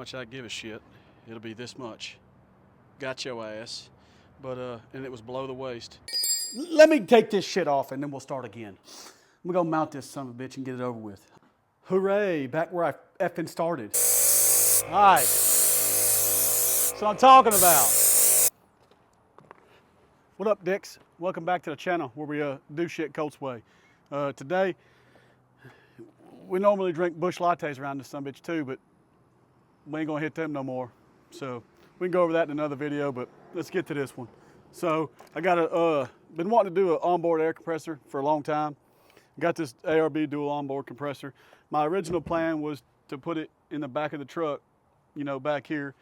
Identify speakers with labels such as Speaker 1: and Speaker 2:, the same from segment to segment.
Speaker 1: much I give a shit. It'll be this much. Got your ass. But, and it was below the waist.
Speaker 2: Let me take this shit off and then we'll start again. I'm gonna mount this son of a bitch and get it over with. Hooray, back where I effing started. All right, that's what I'm talking about. What up, dicks? Welcome back to the channel where we do shit COLTS way. Today, we normally drink bush lattes around this son of a bitch too, but we ain't gonna hit them no more. So we can go over that in another video, but let's get to this one. So I got been wanting to do an onboard air compressor for a long time. Got this ARB Dual Onboard Compressor. My original plan was to put it in the back of the truck, you know, back here.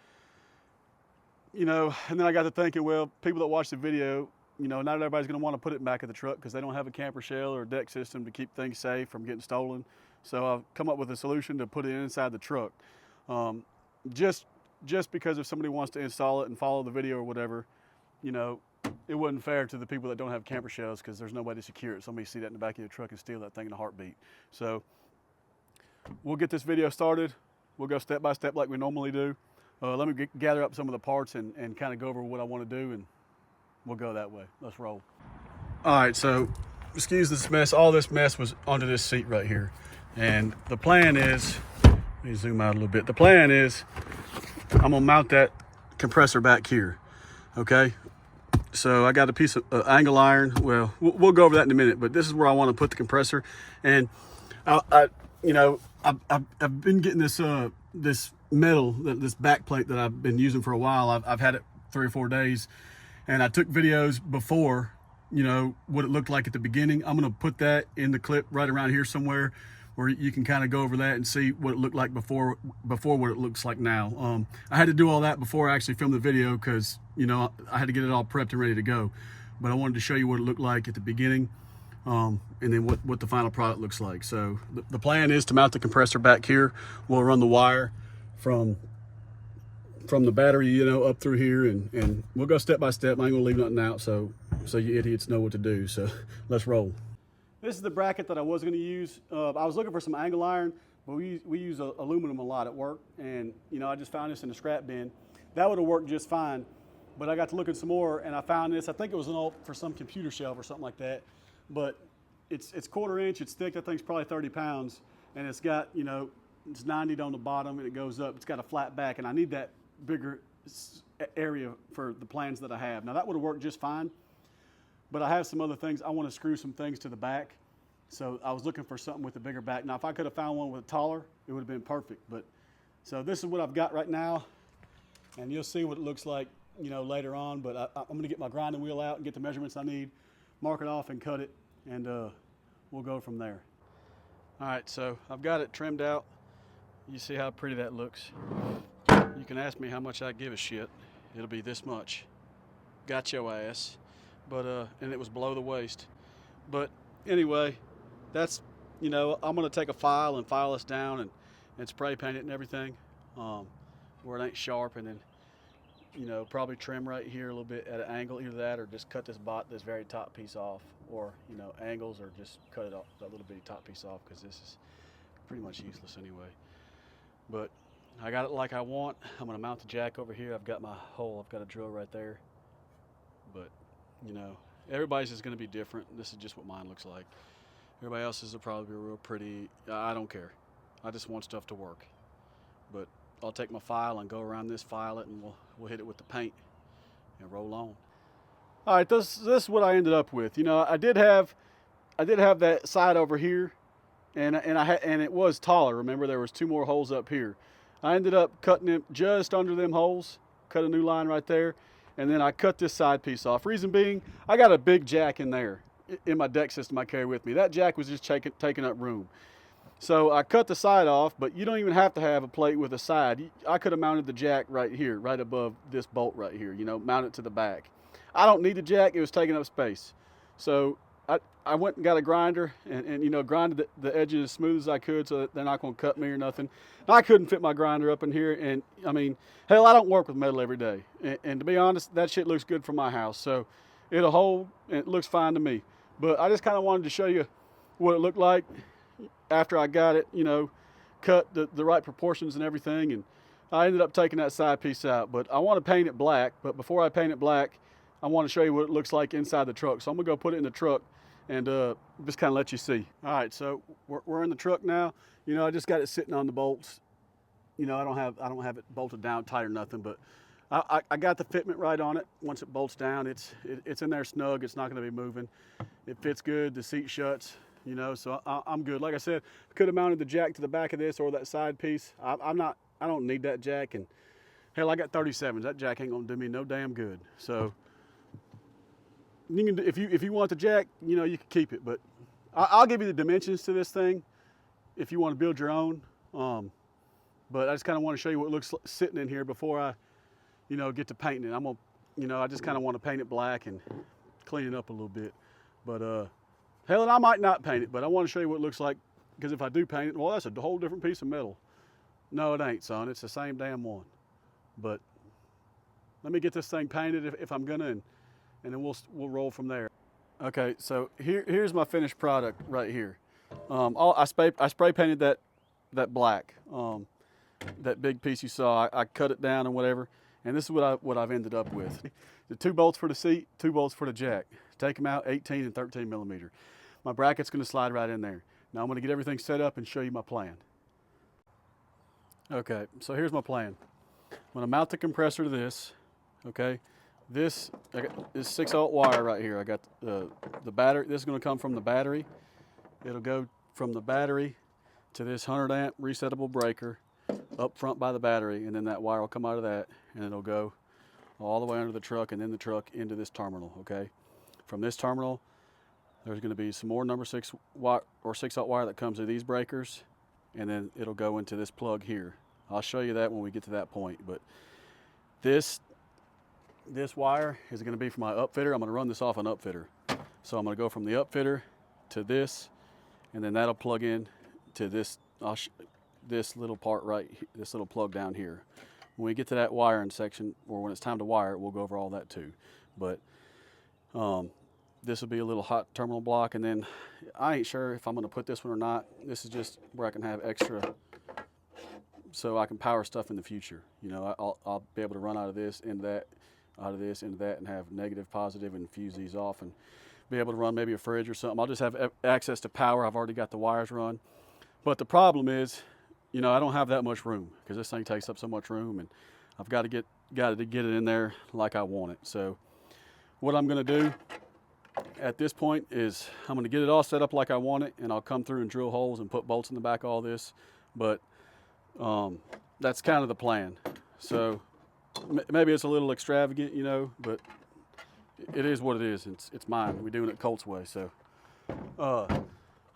Speaker 2: You know, and then I got to thinking, well, people that watch the video, you know, not everybody's gonna want to put it in the back of the truck because they don't have a camper shell or a deck system to keep things safe from getting stolen. So I've come up with a solution to put it inside the truck. Just because if somebody wants to install it and follow the video or whatever, you know, it wasn't fair to the people that don't have camper shells because there's nobody to secure it. Somebody see that in the back of your truck and steal that thing in a heartbeat. So we'll get this video started. We'll go step by step like we normally do. Let me gather up some of the parts and kind of go over what I want to do, and we'll go that way. Let's roll. All right, so excuse this mess. All this mess was onto this seat right here. And the plan is, let me zoom out a little bit. The plan is I'm gonna mount that compressor back here, okay? So I got a piece of angle iron. Well, we'll go over that in a minute, but this is where I want to put the compressor. And I've been getting this this metal, this back plate that I've been using for a while. I've had it 3 or 4 days, and I took videos before, you know, what it looked like at the beginning. I'm gonna put that in the clip right around here somewhere, where you can kind of go over that and see what it looked like before what it looks like now. I had to do all that before I actually filmed the video because, you know, I had to get it all prepped and ready to go. But I wanted to show you what it looked like at the beginning, and then what the final product looks like. So the plan is to mount the compressor back here. We'll run the wire from the battery, you know, up through here, and we'll go step by step. I ain't gonna leave nothing out so you idiots know what to do. So let's roll. This is the bracket that I was going to use. I was looking for some angle iron, but we use aluminum a lot at work, and you know, I just found this in the scrap bin. That would have worked just fine, but I got to looking some more, and I found this. I think it was for some computer shelf or something like that, but it's 1/4 inch. It's thick. That thing's probably 30 pounds, and it's got, you know, it's 90 on the bottom, and it goes up. It's got a flat back, and I need that bigger area for the plans that I have. Now that would have worked just fine. But I have some other things. I want to screw some things to the back. So I was looking for something with a bigger back. Now, if I could have found one with a taller, it would have been perfect. But so this is what I've got right now. And you'll see what it looks like, you know, later on. But I'm going to get my grinding wheel out and get the measurements I need, mark it off and cut it. And we'll go from there. All right, so I've got it trimmed out. You see how pretty that looks. You can ask me how much I give a shit. It'll be this much. Got your ass. But and it was below the waist. But anyway, that's, you know, I'm gonna take a file and file this down and spray paint it and everything, where it ain't sharp, and then, you know, probably trim right here a little bit at an angle, either that or just cut this very top piece off, or, you know, angles, or just cut it off, that little bitty top piece off, because this is pretty much useless anyway. But I got it like I want. I'm gonna mount the jack over here. I've got my hole. I've got a drill right there. But you know, everybody's is going to be different. This is just what mine looks like. Everybody else's will probably be real pretty. I don't care. I just want stuff to work. But I'll take my file and go around this, file it, and we'll hit it with the paint and roll on. All right, this is what I ended up with. You know, I did have that side over here, and it was taller. Remember, there was 2 more holes up here. I ended up cutting it just under them holes. Cut a new line right there. And then I cut this side piece off. Reason being, I got a big jack in there in my deck system I carry with me. That jack was just taking up room. So I cut the side off, but you don't even have to have a plate with a side. I could have mounted the jack right here, right above this bolt right here, you know, mount it to the back. I don't need the jack, it was taking up space. So I went and got a grinder and you know, grinded the edges as smooth as I could so that they're not gonna cut me or nothing. I couldn't fit my grinder up in here, and I mean, hell, I don't work with metal every day. And to be honest, that shit looks good for my house. So it'll hold, and it looks fine to me. But I just kind of wanted to show you what it looked like after I got it, you know, cut the right proportions and everything. And I ended up taking that side piece out, but I want to paint it black. But before I paint it black, I want to show you what it looks like inside the truck. So I'm gonna go put it in the truck and just kind of let you see. All right, so we're in the truck now. You know, I just got it sitting on the bolts. You know, I don't have it bolted down tight or nothing, but I got the fitment right on it. Once it bolts down, it's in there snug. It's not going to be moving. It fits good. The seat shuts. You know, so I'm good. Like I said, I could have mounted the jack to the back of this or that side piece. I don't need that jack, and hell, I got 37s. That jack ain't gonna do me no damn good. So you can, if you want the jack, you know, you can keep it. But I'll give you the dimensions to this thing if you want to build your own. But I just kind of want to show you what it looks like sitting in here before I, you know, get to painting it. I'm gonna, you know, I just kind of want to paint it black and clean it up a little bit. But hell, and I might not paint it, but I want to show you what it looks like, because if I do paint it, well, that's a whole different piece of metal. No, it ain't, son. It's the same damn one. But let me get this thing painted if I'm gonna, and then we'll roll from there. Okay, so here's my finished product right here. I spray painted that black. That big piece you saw, I cut it down and whatever, and this is what I've ended up with. The 2 bolts for the seat, 2 bolts for the jack. Take them out, 18 and 13 millimeter. My bracket's gonna slide right in there. Now I'm gonna get everything set up and show you my plan. Okay, so here's my plan. I'm gonna mount the compressor to this. Okay, this 6-aught wire right here. I got the battery. This is gonna come from the battery. It'll go from the battery to this 100 amp resettable breaker up front by the battery, and then that wire will come out of that, and it'll go all the way under the truck, and then the truck into this terminal. Okay, from this terminal, there's going to be some more number 6 watt or 6-aught wire that comes to these breakers, and then it'll go into this plug here. I'll show you that when we get to that point. But this wire is going to be for my upfitter. I'm going to run this off an upfitter. So I'm going to go from the upfitter to this, and then that'll plug in to this this little part right here, this little plug down here. When we get to that wiring section, or when it's time to wire it, we'll go over all that too. But this will be a little hot terminal block, and then I ain't sure if I'm going to put this one or not. This is just where I can have extra, so I can power stuff in the future. You know, I'll be able to run out of this into that, out of this into that, and have negative, positive, and fuse these off, and be able to run maybe a fridge or something. I'll just have access to power. I've already got the wires run. But the problem is, you know, I don't have that much room, because this thing takes up so much room, and I've got to get it in there like I want it. So what I'm going to do at this point is I'm going to get it all set up like I want it, and I'll come through and drill holes and put bolts in the back of all this. But that's kind of the plan. So maybe it's a little extravagant, you know, but it is what it is. It's mine. We're doing it COLTS way. So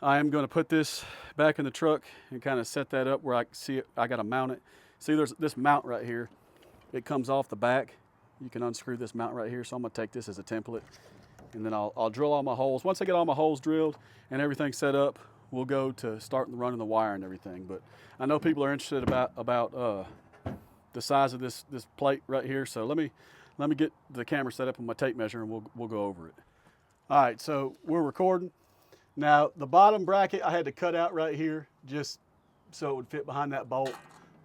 Speaker 2: I am going to put this back in the truck and kind of set that up where I see it. I got to mount it. See, there's this mount right here. It comes off the back. You can unscrew this mount right here. So I'm going to take this as a template, and then I'll drill all my holes. Once I get all my holes drilled and everything set up, we'll go to starting running the wire and everything. But I know people are interested about the size of this plate right here. So let me get the camera set up with my tape measure, and we'll go over it. All right, so we're recording. Now, the bottom bracket I had to cut out right here just so it would fit behind that bolt.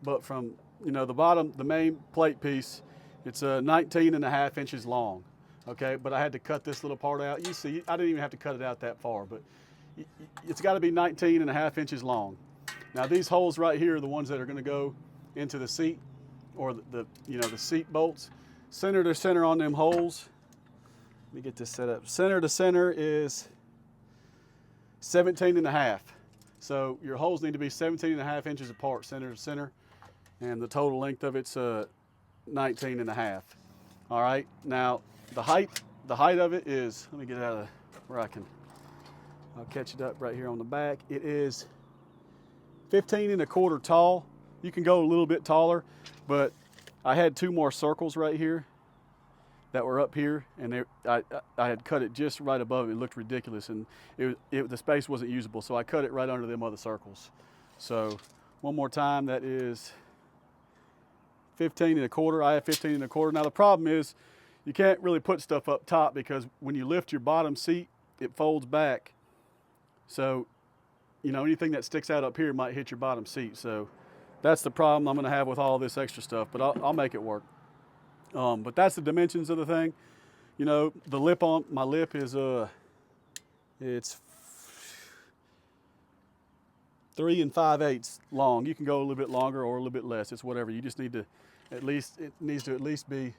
Speaker 2: But from, you know, the bottom, the main plate piece, it's 19.5 inches long. Okay, but I had to cut this little part out. You see, I didn't even have to cut it out that far, but it's got to be 19.5 inches long. Now, these holes right here are the ones that are going to go into the seat, or the seat bolts. Center to center on them holes. Let me get this set up. Center to center is 17.5. So your holes need to be 17.5 inches apart, center to center, and the total length of it's 19.5. All right. Now the height of it is, let me get out of where I'll catch it up right here on the back. It is 15.25 tall. You can go a little bit taller, but I had 2 more circles right here that were up here, and I had cut it just right above it. It looked ridiculous, and the space wasn't usable, so I cut it right under them other circles. So one more time, that is 15.25. I have 15.25. Now the problem is you can't really put stuff up top, because when you lift your bottom seat, it folds back. So, you know, anything that sticks out up here might hit your bottom seat. So that's the problem I'm gonna have with all this extra stuff, but I'll make it work. But that's the dimensions of the thing. You know, the lip on my lip is it's 3 5/8 long. You can go a little bit longer or a little bit less. It's whatever. You just need to it needs to at least be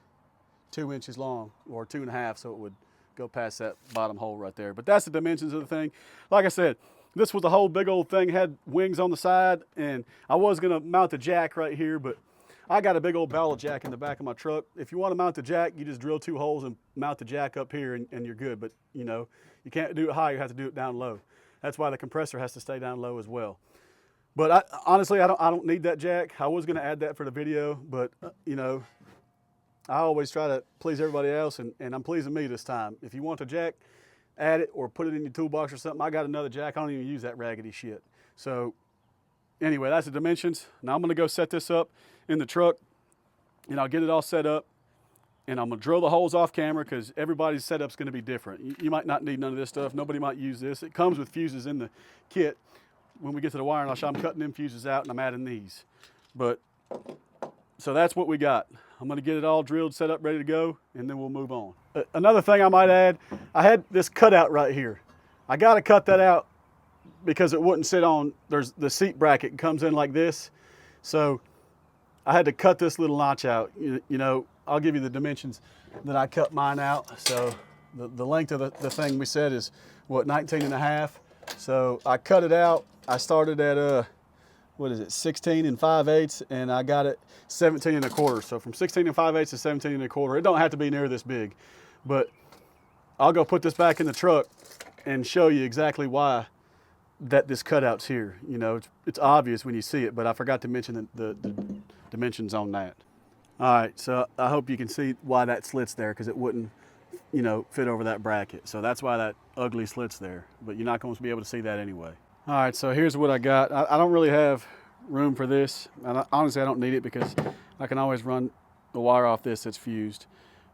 Speaker 2: 2 inches long, or 2.5, so it would go past that bottom hole right there. But that's the dimensions of the thing. Like I said, this was the whole big old thing, had wings on the side, and I was gonna mount the jack right here, but I got a big old barrel jack in the back of my truck. If you want to mount the jack, you just drill 2 holes and mount the jack up here, and you're good. But you know, you can't do it high, you have to do it down low. That's why the compressor has to stay down low as well. But honestly, I don't need that jack. I was gonna add that for the video, but you know, I always try to please everybody else, and I'm pleasing me this time. If you want the jack, add it or put it in your toolbox or something. I got another jack. I don't even use that raggedy shit. So anyway, that's the dimensions. Now I'm gonna go set this up in the truck, and I'll get it all set up, and I'm gonna drill the holes off camera because everybody's setup's gonna be different. You might not need none of this stuff. Nobody might use this. It comes with fuses in the kit. When we get to the wiring, I'll show I'm cutting them fuses out and I'm adding these. But so that's what we got. I'm gonna get it all drilled, set up, ready to go, and then we'll move on. Another thing I might add, I had this cutout right here. I gotta cut that out because it wouldn't sit on, there's the seat bracket comes in like this. So I had to cut this little notch out. You know, I'll give you the dimensions that I cut mine out. So the length of the thing we said is what, 19.5. So I cut it out. I started at what is it, 16 5/8, and I got it 17 1/4. So from 16 5/8 to 17 1/4. It don't have to be near this big, but I'll go put this back in the truck and show you exactly why that this cutout's here. You know, it's obvious when you see it, but I forgot to mention the dimensions on that. All right, so I hope you can see why that slit's there, because it wouldn't, you know, fit over that bracket. So that's why that ugly slit's there, but you're not going to be able to see that anyway. All right, so here's what I got. I don't really have room for this. And honestly, I don't need it because I can always run the wire off this that's fused.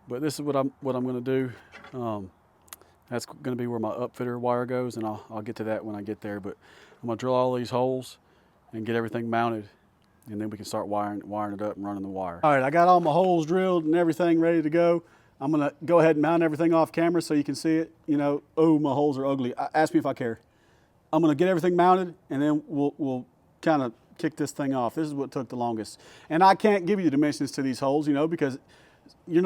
Speaker 2: But this is what I'm going to do. That's going to be where my upfitter wire goes, and I'll get to that when I get there. But I'm going to drill all these holes and get everything mounted, and then we can start wiring it up and running the wire. All right, I got all my holes drilled and everything ready to go. I'm going to go ahead and mount everything off camera so you can see it. You know, oh, my holes are ugly. Ask me if I care. I'm going to get everything mounted, and then we'll kind of kick this thing off. This is what took the longest. And I can't give you the dimensions to these holes, you know, because you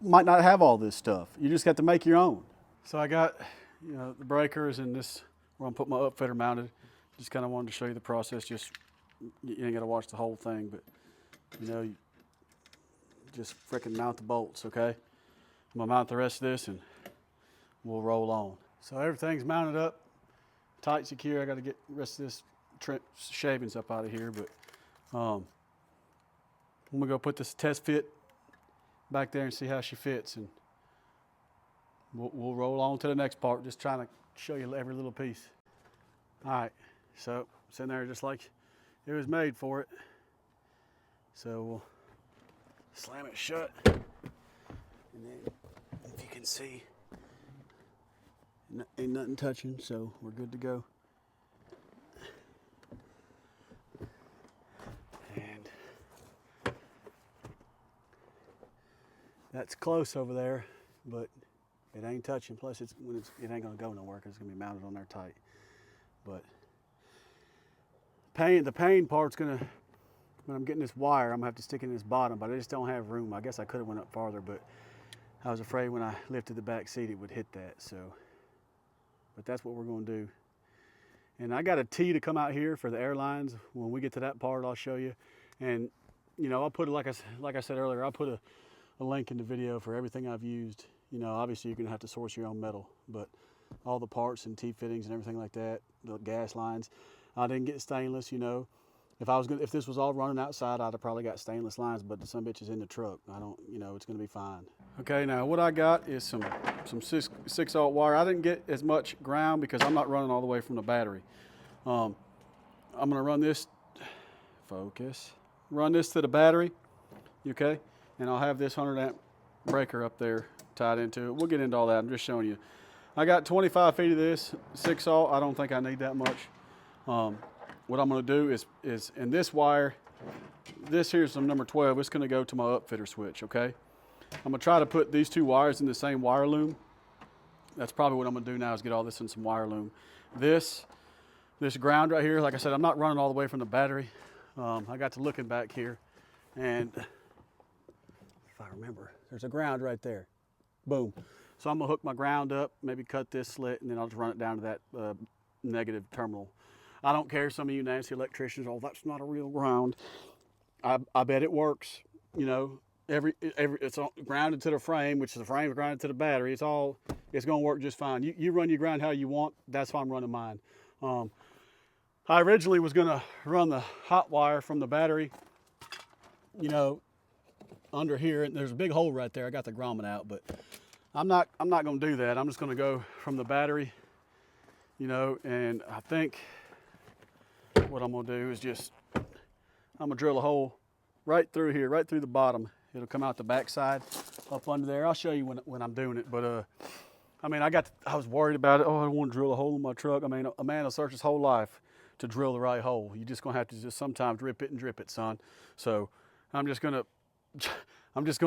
Speaker 2: might not have all this stuff. You just got to make your own. So I got, you know, the breakers and this where I'm putting my upfitter mounted. Just kind of wanted to show you the process. Just, you ain't got to watch the whole thing, but you know, you just frickin' mount the bolts, okay? I'm gonna mount the rest of this and we'll roll on. So everything's mounted up, tight, secure. I got to get the rest of this shavings up out of here, but I'm gonna go put this test fit back there and see how she fits, and we'll roll on to the next part, just trying to show you every little piece. All right, so it's in there just like it was made for it. So we'll slam it shut, and then if you can see, ain't nothing touching, so we're good to go. And that's close over there, but it ain't touching. Plus, it ain't gonna go nowhere because it's gonna be mounted on there tight. But the pain part's gonna, when I'm getting this wire, I'm gonna have to stick it in this bottom, but I just don't have room. I guess I could have went up farther, but I was afraid when I lifted the back seat it would hit that. So, but that's what we're gonna do. And I got a T to come out here for the airlines. When we get to that part, I'll show you. And you know, I'll put like I said earlier, I'll put a link in the video for everything I've used. You know, obviously you're gonna have to source your own metal, but all the parts and T fittings and everything like that, the gas lines. I didn't get stainless, you know. If this was all running outside, I'd have probably got stainless lines, but the some bitch is in the truck. I don't, you know, it's gonna be fine. Okay, now what I got is some 6/0 wire. I didn't get as much ground because I'm not running all the way from the battery. I'm gonna run this, run this to the battery, okay? And I'll have this 100 amp breaker up there tied into it. We'll get into all that. I'm just showing you. I got 25 feet of this 6/0. I don't think I need that much. what I'm gonna do is in this wire, this here's some number 12, it's gonna go to my upfitter switch, okay? I'm gonna try to put these 2 wires in the same wire loom. That's probably what I'm gonna do now, is get all this in some wire loom. This ground right here, like I said, I'm not running all the way from the battery. I got to looking back here, and if I remember, there's a ground right there. Boom. So I'm gonna hook my ground up, maybe cut this slit, and then I'll just run it down to that negative terminal. I don't care, some of you nasty electricians, oh, that's not a real ground. I bet it works. You know, it's all grounded to the frame, which the frame is grounded to the battery. It's gonna work just fine. You run your ground how you want. That's how I'm running mine. I originally was gonna run the hot wire from the battery, you know, under here, and there's a big hole right there. I got the grommet out, but I'm not gonna do that. I'm just gonna go from the battery, you know, and I think what I'm gonna do is I'm gonna drill a hole right through here, right through the bottom. It'll come out the backside, up under there. I'll show you when I'm doing it. But I mean, I was worried about it. Oh, I don't want to drill a hole in my truck. I mean, a man will search his whole life to drill the right hole. You're just gonna have to just sometimes rip it and drip it, son. So I'm just gonna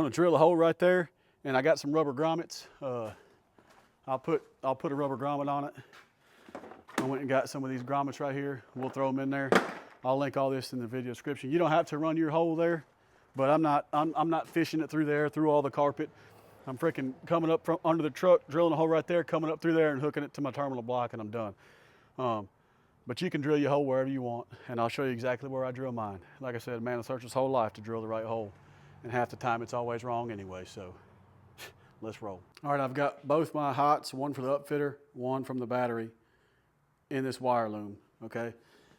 Speaker 2: drill a hole right there, and I got some rubber grommets. I'll put a rubber grommet on it. I went and got some of these grommets right here. We'll throw them in there. I'll link all this in the video description. You don't have to run your hole there, but I'm not fishing it through there, through all the carpet. I'm freaking coming up from under the truck, drilling a hole right there, coming up through there and hooking it to my terminal block, and I'm done. But you can drill your hole wherever you want, and I'll show you exactly where I drill mine. Like I said, a man will search his whole life to drill the right hole, and half the time it's always wrong anyway, so let's roll. All right, I've got both my hots, one for the upfitter, one from the battery, in this wire loom, okay?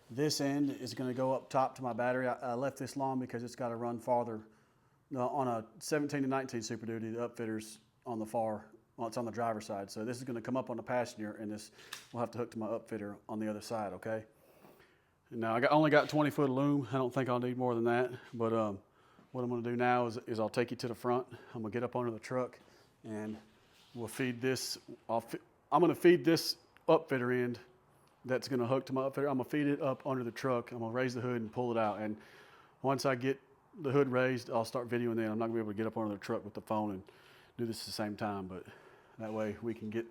Speaker 2: This end is gonna go up top to my battery. I left this long because it's gotta run farther. On a 17 to 19 Super Duty, the upfitter's on the far, well, it's on the driver's side. So this is gonna come up on the passenger, and this will have to hook to my upfitter on the other side, okay? And now I only got 20 foot of loom. I don't think I'll need more than that. But what I'm gonna do now is I'll take you to the front. I'm gonna get up under the truck, and we'll feed this. I'm gonna feed this upfitter end that's gonna hook to my upfitter. I'm gonna feed it up under the truck. I'm gonna raise the hood and pull it out. And once I get the hood raised, I'll start videoing then. I'm not gonna be able to get up under the truck with the phone and do this at the same time, but that way we can get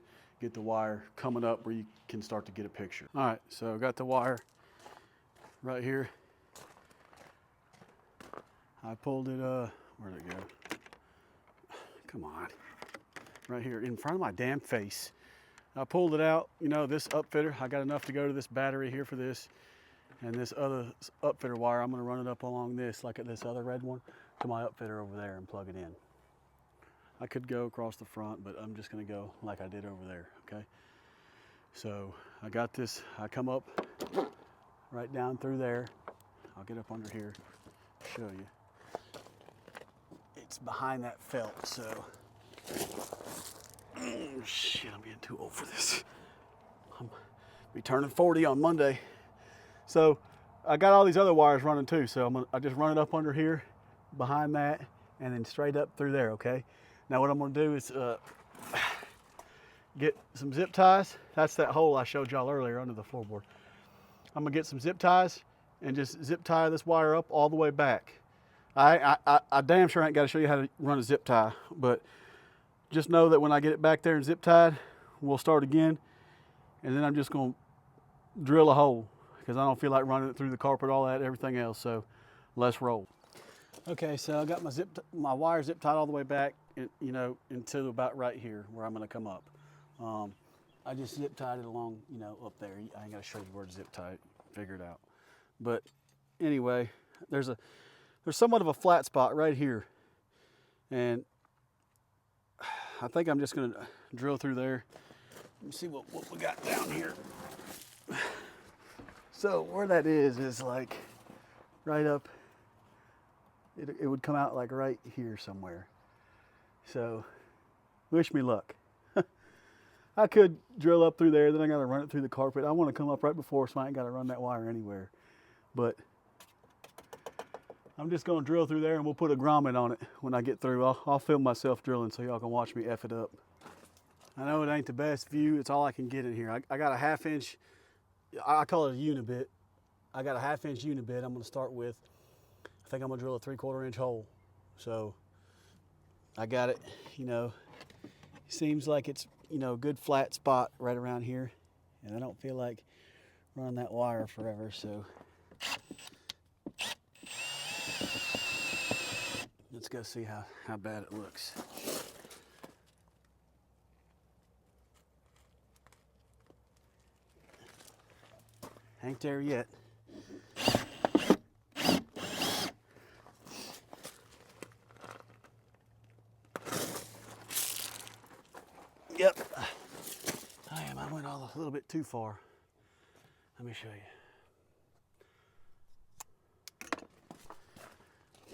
Speaker 2: the wire coming up where you can start to get a picture. All right, so I got the wire right here. I pulled it, where'd it go? Come on, right here in front of my damn face. I pulled it out, you know, this upfitter, I got enough to go to this battery here for this, and this other upfitter wire, I'm gonna run it up along this, like at this other red one, to my upfitter over there and plug it in. I could go across the front, but I'm just gonna go like I did over there, okay? So I got this, I come up right down through there. I'll get up under here, show you. It's behind that felt, so. Oh, shit, I'm getting too old for this. I'm be turning 40 on Monday. So I got all these other wires running too, so I just run it up under here, behind that, and then straight up through there, okay? Now what I'm gonna do is get some zip ties. That's that hole I showed y'all earlier under the floorboard. I'm gonna get some zip ties and just zip tie this wire up all the way back. I damn sure ain't gotta show you how to run a zip tie, but just know that when I get it back there and zip tied, we'll start again, and then I'm just gonna drill a hole because I don't feel like running it through the carpet, all that, everything else, so let's roll. Okay, so I got my wire zip tied all the way back, you know, into about right here where I'm gonna come up. I just zip tied it along, you know, up there. I ain't gotta show you where to zip tie it, figure it out. But anyway, there's somewhat of a flat spot right here, and I think I'm just gonna drill through there. Let me see what we got down here. So where that is like right up, it would come out like right here somewhere. So wish me luck. I could drill up through there, then I gotta run it through the carpet. I wanna come up right before, so I ain't gotta run that wire anywhere. But I'm just gonna drill through there, and we'll put a grommet on it when I get through. I'll film myself drilling so y'all can watch me F it up. I know it ain't the best view. It's all I can get in here. I got a 1/2 inch, I call it a unibit. I got a 1/2 inch unit bit I'm gonna start with. I think I'm gonna drill a 3/4 inch hole. So I got it, you know, seems like it's, you know, a good flat spot right around here. And I don't feel like running that wire forever, so. Let's go see how bad it looks. Ain't there yet. Yep. I went a little bit too far. Let me show you.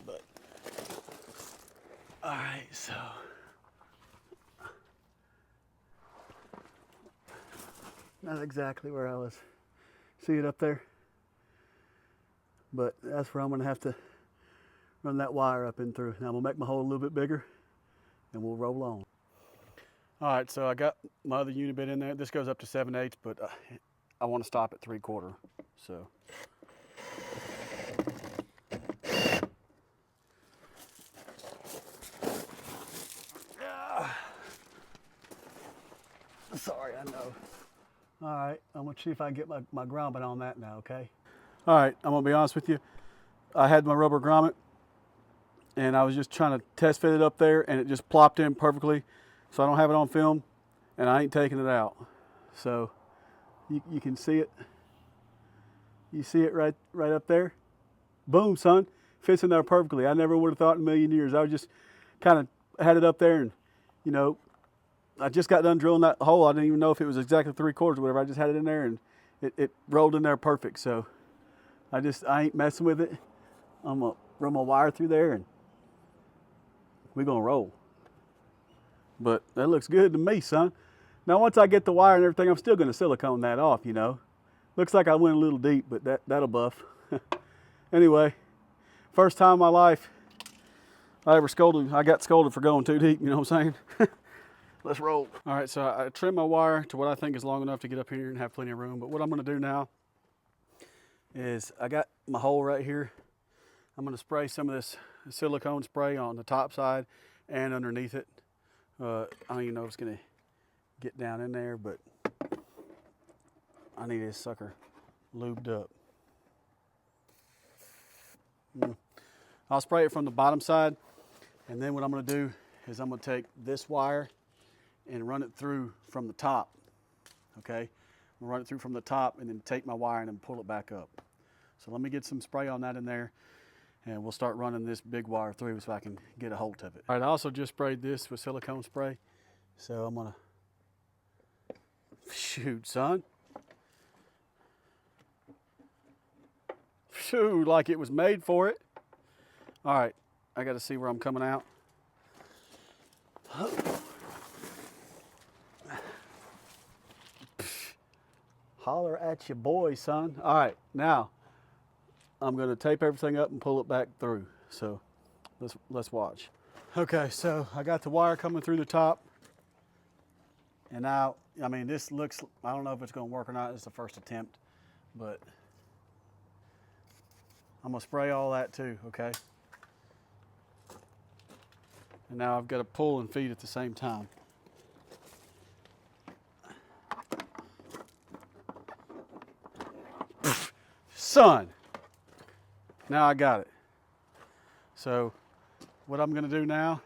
Speaker 2: But, all right, so. Not exactly where I was. See it up there? But that's where I'm gonna have to run that wire up and through. Now I'm gonna make my hole a little bit bigger and we'll roll on. All right, so I got my other unit bit in there. This goes up to 7/8, but I want to stop at 3/4. So. Sorry, I know. All right, I'm gonna see if I can get my grommet on that now, okay? All right, I'm gonna be honest with you. I had my rubber grommet and I was just trying to test fit it up there and it just plopped in perfectly. So I don't have it on film and I ain't taking it out. So you can see it. You see it right up there? Boom, son, fits in there perfectly. I never would have thought in a million years. I was just kind of had it up there and, you know, I just got done drilling that hole. I didn't even know if it was exactly 3/4 or whatever. I just had it in there and it rolled in there perfect. So I ain't messing with it. I'm gonna run my wire through there and we're gonna roll. But that looks good to me, son. Now once I get the wire and everything, I'm still gonna silicone that off, you know. Looks like I went a little deep, but that'll buff. Anyway, first time in my life I got scolded for going too deep, you know what I'm saying? Let's roll. All right, so I trimmed my wire to what I think is long enough to get up here and have plenty of room. But what I'm gonna do now is I got my hole right here. I'm gonna spray some of this silicone spray on the top side and underneath it. I don't even know if it's gonna get down in there, but I need this sucker lubed up. I'll spray it from the bottom side, and then what I'm gonna do is I'm gonna take this wire and run it through from the top, okay? I'm gonna run it through from the top and then take my wire and then pull it back up. So let me get some spray on that in there and we'll start running this big wire through so I can get a hold of it. All right, I also just sprayed this with silicone spray. So I'm gonna, shoot, son. Shoot, like it was made for it. All right, I gotta see where I'm coming out. Holler at your boy, son. All right, now I'm gonna tape everything up and pull it back through. So let's watch. Okay, so I got the wire coming through the top. And now, I mean, this looks, I don't know if it's gonna work or not. It's the first attempt, but I'm gonna spray all that too, okay? And now I've got to pull and feed at the same time. Son, now I got it. So what I'm gonna do now,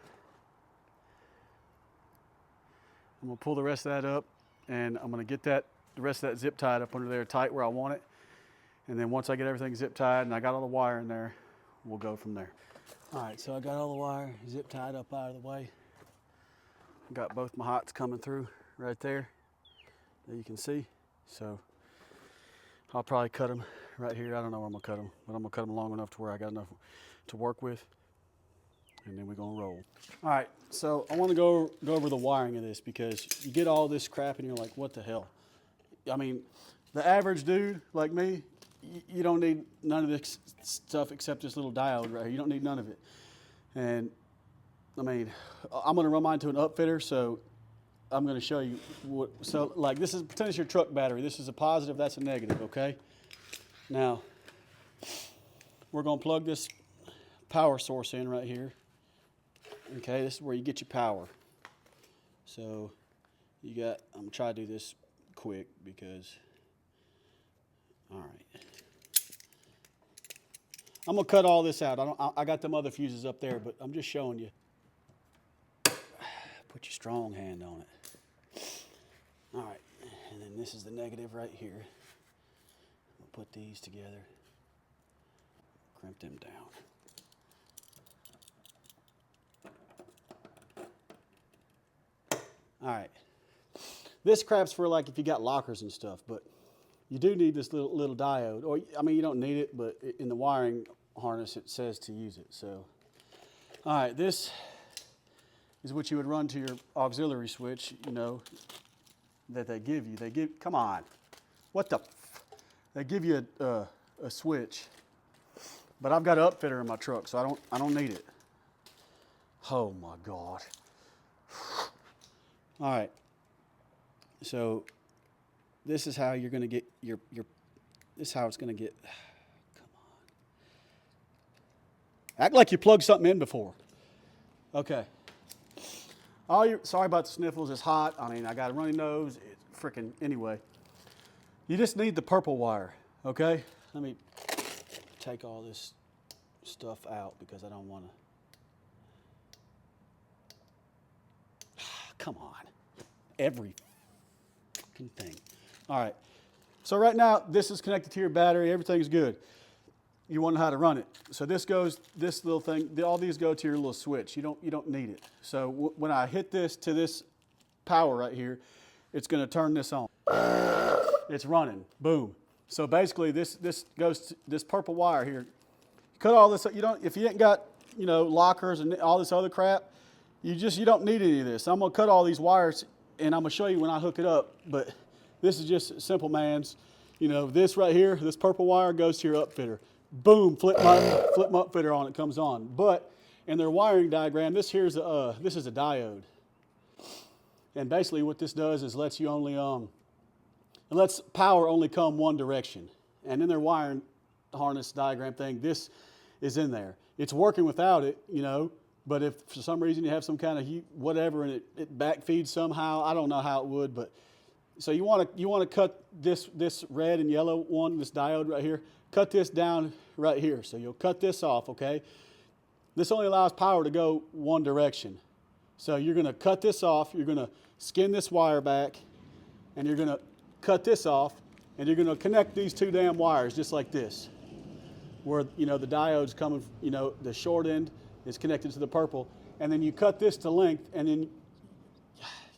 Speaker 2: I'm gonna pull the rest of that up and I'm gonna get the rest of that zip tied up under there tight where I want it. And then once I get everything zip tied and I got all the wire in there, we'll go from there. All right, so I got all the wire zip tied up out of the way. Got both my hots coming through right there that you can see. So I'll probably cut them right here. I don't know where I'm gonna cut them, but I'm gonna cut them long enough to where I got enough to work with. And then we're gonna roll. All right, so I wanna go over the wiring of this because you get all this crap and you're like, what the hell? I mean, the average dude like me, you don't need none of this stuff except this little diode right here. You don't need none of it. And I mean, I'm gonna run mine to an upfitter, so I'm gonna show you what, so like this is, pretend it's your truck battery. This is a positive, that's a negative, okay? Now,
Speaker 1: we're going to plug this power source in right here. Okay, this is where you get your power. So you got, I'm going to try to do this quick because, all right. I'm going to cut all this out. I got them other fuses up there, but I'm just showing you. Put your strong hand on it. All right, and then this is the negative right here. We'll put these together, crimp them down. All right, this crap's for like if you got lockers and stuff, but you do need this little diode, or I mean you don't need it, but in the wiring harness it says to use it. So, all right, this is what you would run to your auxiliary switch, you know, that they give you. Come on, what the? They give you a switch, but I've got an upfitter in my truck, so I don't need it. Oh my God. All right, so this is how you're going to get your this is how it's going to get. Come on. Act like you plugged something in before. Okay. Sorry about the sniffles. It's hot. I mean, I got a runny nose. It's freaking, anyway. You just need the purple wire, okay? Let me take all this stuff out because I don't want to. Come on. Every fucking thing. All right. So right now, this is connected to your battery. Everything's good. You want to know how to run it. So this little thing, all these go to your little switch. You don't need it. So when I hit this to this power right here, it's going to turn this on. It's running. Boom. So basically, this goes to this purple wire here. Cut all this. If you ain't got lockers and all this other crap, you don't need any of this. I'm going to cut all these wires, and I'm going to show you when I hook it up. But this is just simple man's. This right here, this purple wire goes to your upfitter. Boom, flip my upfitter on, it comes on. But in their wiring diagram, this is a diode. And basically what this does is lets power only come one direction. And in their wiring harness diagram thing, this is in there. It's working without it, but if for some reason you have some kind of heat, whatever, and it backfeeds somehow, I don't know how it would, but so you want to cut this red and yellow one, this diode right here, cut this down right here. So you'll cut this off, okay? This only allows power to go one direction. So you're going to cut this off, you're going to skin this wire back, and you're going to cut this off, and you're going to connect these two damn wires just like this, where the diode's coming, the short end is connected to the purple, and then you cut this to length, and then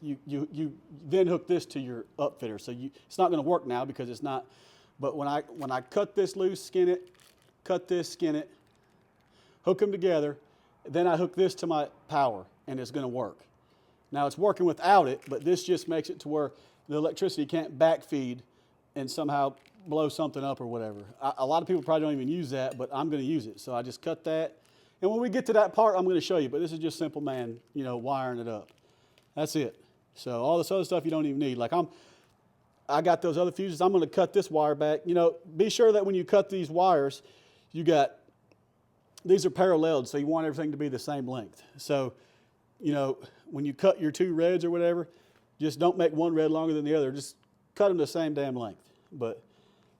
Speaker 1: you then hook this to your upfitter. So it's not going to work now because it's not. But when I cut this loose, skin it, cut this, skin it, hook them together, then I hook this to my power, and it's going to work. Now it's working without it, but this just makes it to where the electricity can't backfeed and somehow blow something up or whatever. A lot of people probably don't even use that, but I'm going to use it. So I just cut that, and when we get to that part, I'm going to show you. But this is just simple, man. Wiring it up. That's it. So all this other stuff you don't even need. Like I got those other fuses. I'm going to cut this wire back. Be sure that when you cut these wires, these are paralleled, so you want everything to be the same length. So, when you cut your two reds or whatever, just don't make one red longer than the other. Just cut them the same damn length. But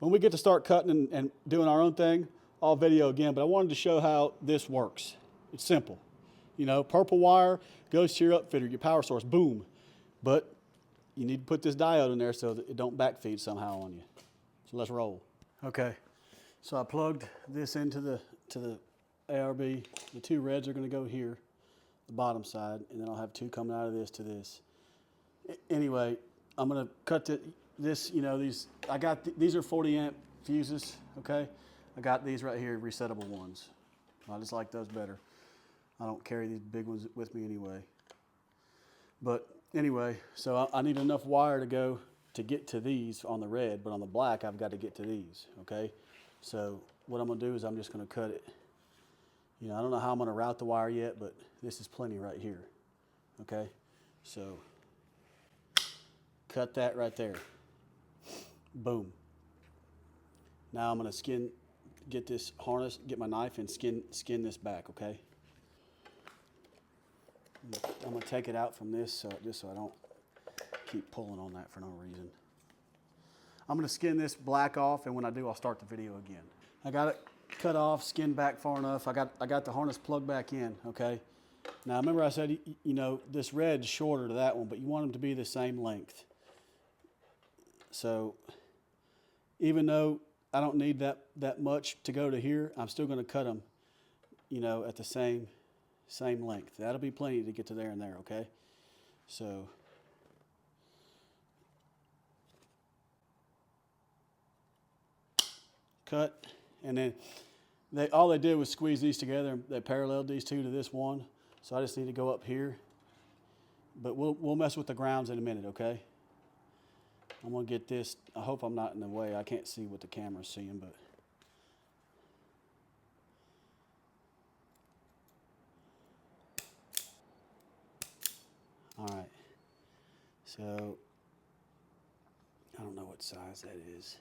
Speaker 1: when we get to start cutting and doing our own thing, I'll video again. But I wanted to show how this works. It's simple. Purple wire goes to your upfitter, your power source, boom. But you need to put this diode in there so that it don't backfeed somehow on you. So let's roll. Okay, so I plugged this into the ARB. The two reds are going to go here, the bottom side, and then I'll have two coming out of this to this. Anyway, I'm going to cut this. These are 40 amp fuses. Okay, I got these right here, resettable ones. I just like those better. I don't carry these big ones with me anyway. But anyway, so I need enough wire to get to these on the red, but on the black, I've got to get to these, okay? So what I'm going to do is I'm just going to cut it. I don't know how I'm going to route the wire yet, but this is plenty right here, okay? So cut that right there. Boom. Now I'm going to get this harness, get my knife and skin this back, okay? I'm gonna take it out from this just so I don't keep pulling on that for no reason. I'm gonna skin this black off, and when I do, I'll start the video again. I got it cut off, skinned back far enough. I got the harness plugged back in, okay? Now remember I said, you know, this red's shorter to that one, but you want them to be the same length. So even though I don't need that much to go to here, I'm still gonna cut them, you know, at the same length. That'll be plenty to get to there and there, okay? So cut, and then all they did was squeeze these together. They paralleled these two to this one, so I just need to go up here. But we'll mess with the grounds in a minute, okay? I'm gonna get this. I hope I'm not in the way. I can't see what the camera's seeing, but all right. So I don't know what size that is.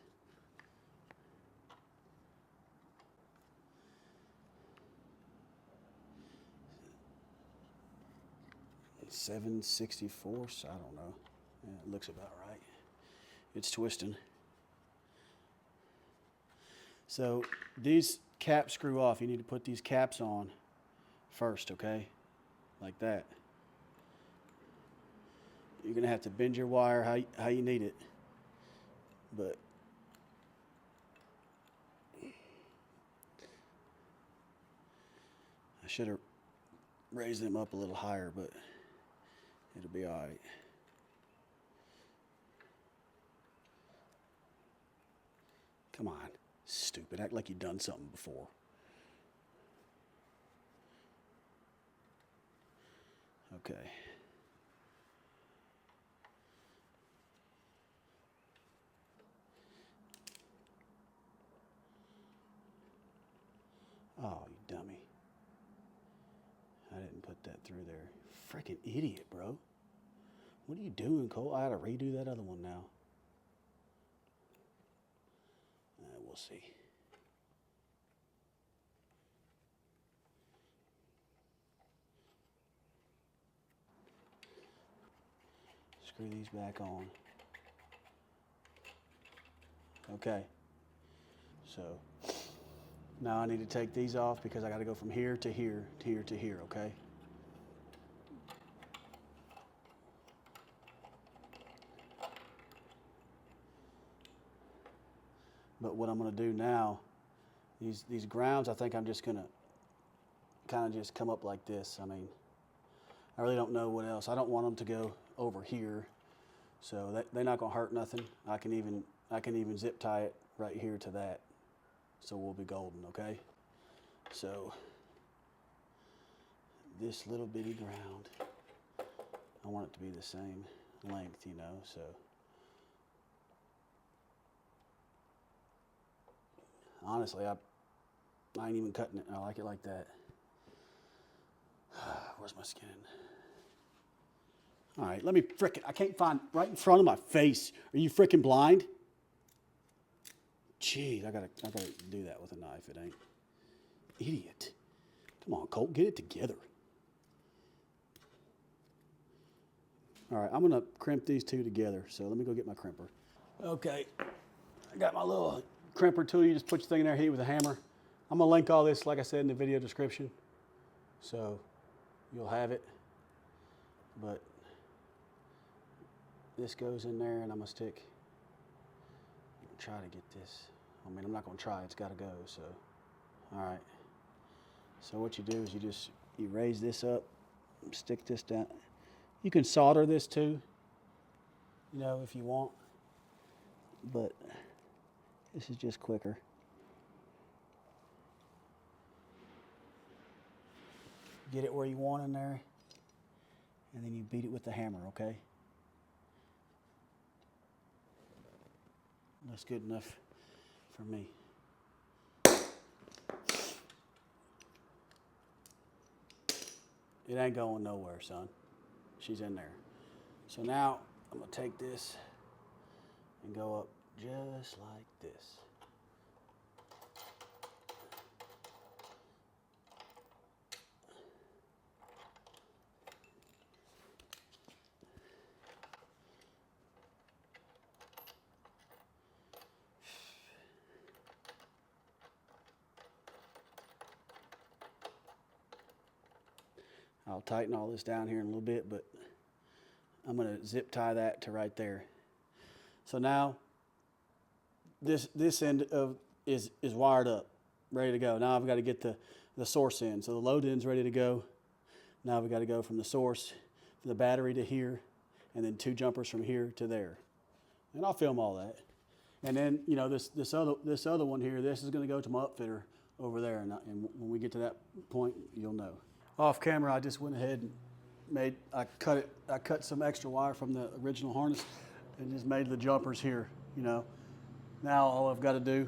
Speaker 1: It's 7/64, so I don't know. Yeah, it looks about right. It's twisting. So these caps screw off. You need to put these caps on first, okay? Like that. You're gonna have to bend your wire how you need it. But I should have raised them up a little higher, but it'll be all right. Come on, stupid. Act like you've done something before. Okay. Oh, you dummy. I didn't put that through there. Freaking idiot, bro. What are you doing, Cole? I gotta redo that other one now. We'll see. Screw these back on. Okay. So now I need to take these off because I got to go from here to here, to here to here, okay? But what I'm going to do now, these grounds, I think I'm just going to kind of just come up like this. I mean, I really don't know what else. I don't want them to go over here, so they're not going to hurt nothing. I can even zip tie it right here to that, so we'll be golden, okay? So this little bitty ground, I want it to be the same length, you know, so. Honestly, I ain't even cutting it. I like it like that. Where's my skin? All right, let me I can't find right in front of my face. Are you frickin' blind? Jeez, I gotta do that with a knife. It ain't. Idiot. Come on, Colt, get it together. All right, I'm gonna crimp these two together. So let me go get my crimper. Okay, I got my little crimper tool. You just put your thing in there, hit it with a hammer. I'm gonna link all this, like I said, in the video description, so you'll have it. But this goes in there, and I'm gonna try to get this. I mean, I'm not gonna try. It's got to go. So, all right. So what you do is you raise this up, stick this down. You can solder this too, you know, if you want, but this is just quicker. Get it where you want in there, and then you beat it with the hammer, okay? That's good enough for me. It ain't going nowhere, son. She's in there. So now I'm gonna take this and go up just like this. I'll tighten all this down here in a little bit, but I'm going to zip tie that to right there. So now this end is wired up, ready to go. Now I've got to get the source in. So the load end's ready to go. Now we've got to go from the source, from the battery to here, and then 2 jumpers from here to there. And I'll film all that. And then, you know, this other one here, this is going to go to my upfitter over there. And when we get to that point, you'll know. Off camera, I just went ahead and I cut some extra wire from the original harness and just made the jumpers here, you know. Now all I've got to do,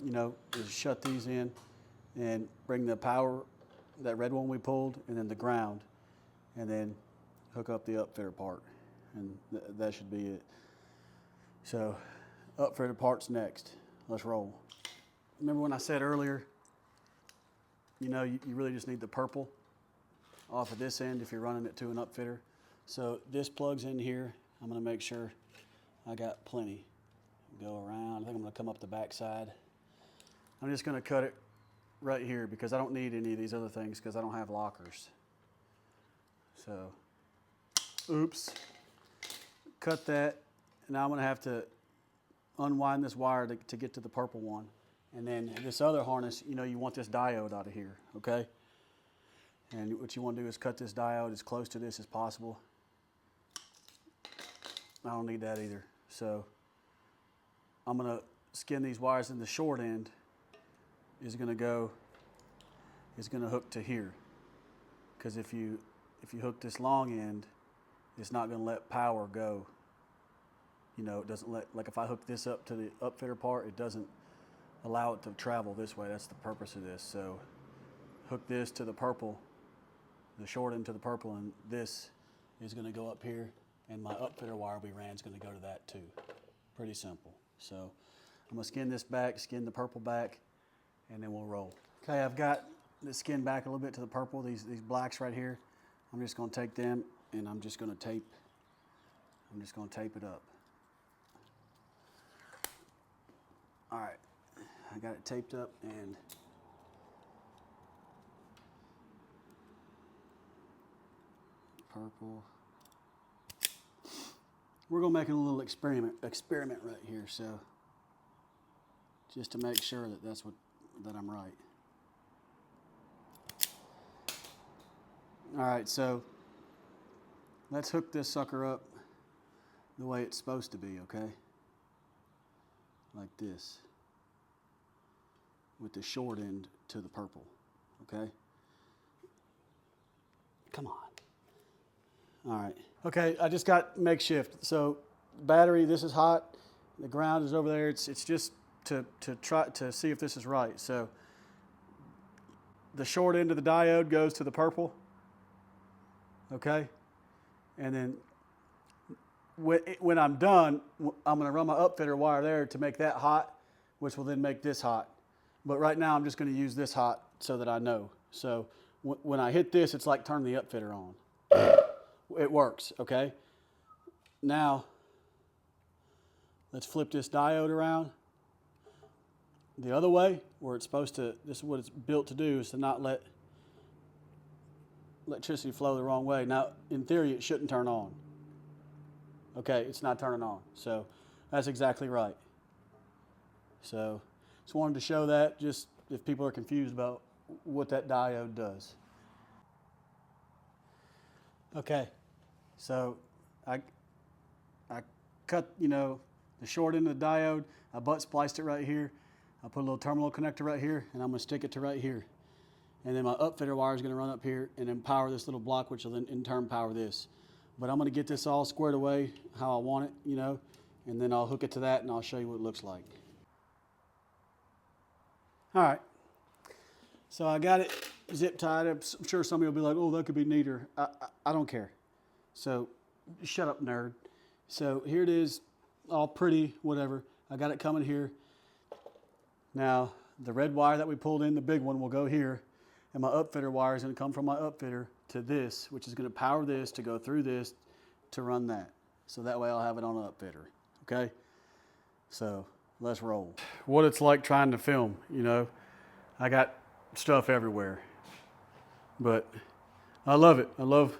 Speaker 1: you know, is shut these in and bring the power, that red one we pulled, and then the ground, and then hook up the upfitter part. And that should be it. So, upfitter part's next. Let's roll. Remember when I said earlier, you know, you really just need the purple off of this end if you're running it to an upfitter. So this plugs in here. I'm gonna make sure I got plenty. Go around, I think I'm gonna come up the back side. I'm just gonna cut it right here because I don't need any of these other things because I don't have lockers. So, oops. Cut that. Now I'm gonna have to unwind this wire to get to the purple one. And then this other harness, you know, you want this diode out of here, okay? And what you want to do is cut this diode as close to this as possible. I don't need that either. So I'm going to skin these wires, and the short end is going to hook to here. Because if you hook this long end, it's not going to let power go. You know, it doesn't let, like if I hook this up to the upfitter part, it doesn't allow it to travel this way. That's the purpose of this. So hook this to the purple, the short end to the purple, and this is going to go up here, and my upfitter wire we ran is going to go to that too. Pretty simple. So I'm going to skin this back, skin the purple back, and then we'll roll. Okay, I've got the skin back a little bit to the purple, these blacks right here. I'm just going to take them, and I'm just going to tape it up. All right, I got it taped up, and purple. We're gonna make a little experiment right here, so just to make sure that I'm right. All right, so let's hook this sucker up the way it's supposed to be, okay? Like this, with the short end to the purple, okay? Come on. All right. Okay, I just got makeshift. So battery, this is hot. The ground is over there. It's just to try to see if this is right. So the short end of the diode goes to the purple, okay? And then when I'm done, I'm going to run my upfitter wire there to make that hot, which will then make this hot. But right now, I'm just going to use this hot so that I know. So when I hit this, it's like turning the upfitter on. It works, okay? Now, let's flip this diode around the other way, where it's supposed to, this is what it's built to do, is to not let electricity flow the wrong way. Now, in theory, it shouldn't turn on. Okay, it's not turning on. So that's exactly right. So just wanted to show that, just if people are confused about what that diode does. Okay, so I cut, you know, the short end of the diode. I butt spliced it right here. I put a little terminal connector right here, and I'm going to stick it to right here. And then my upfitter wire is going to run up here and then power this little block, which will then in turn power this. But I'm going to get this all squared away how I want it, you know, and then I'll hook it to that and I'll show you what it looks like. All right, so I got it zip tied up. I'm sure somebody will be like, oh, that could be neater. I don't care. So shut up, nerd. So here it is, all pretty, whatever. I got it coming here. Now, the red wire that we pulled in, the big one, will go here, and my upfitter wire is going to come from my upfitter to this, which is going to power this to go through this to run that. So that way I'll have it on an upfitter, okay? So let's roll. What it's like trying to film, you know. I got stuff everywhere, but
Speaker 2: I love it. I love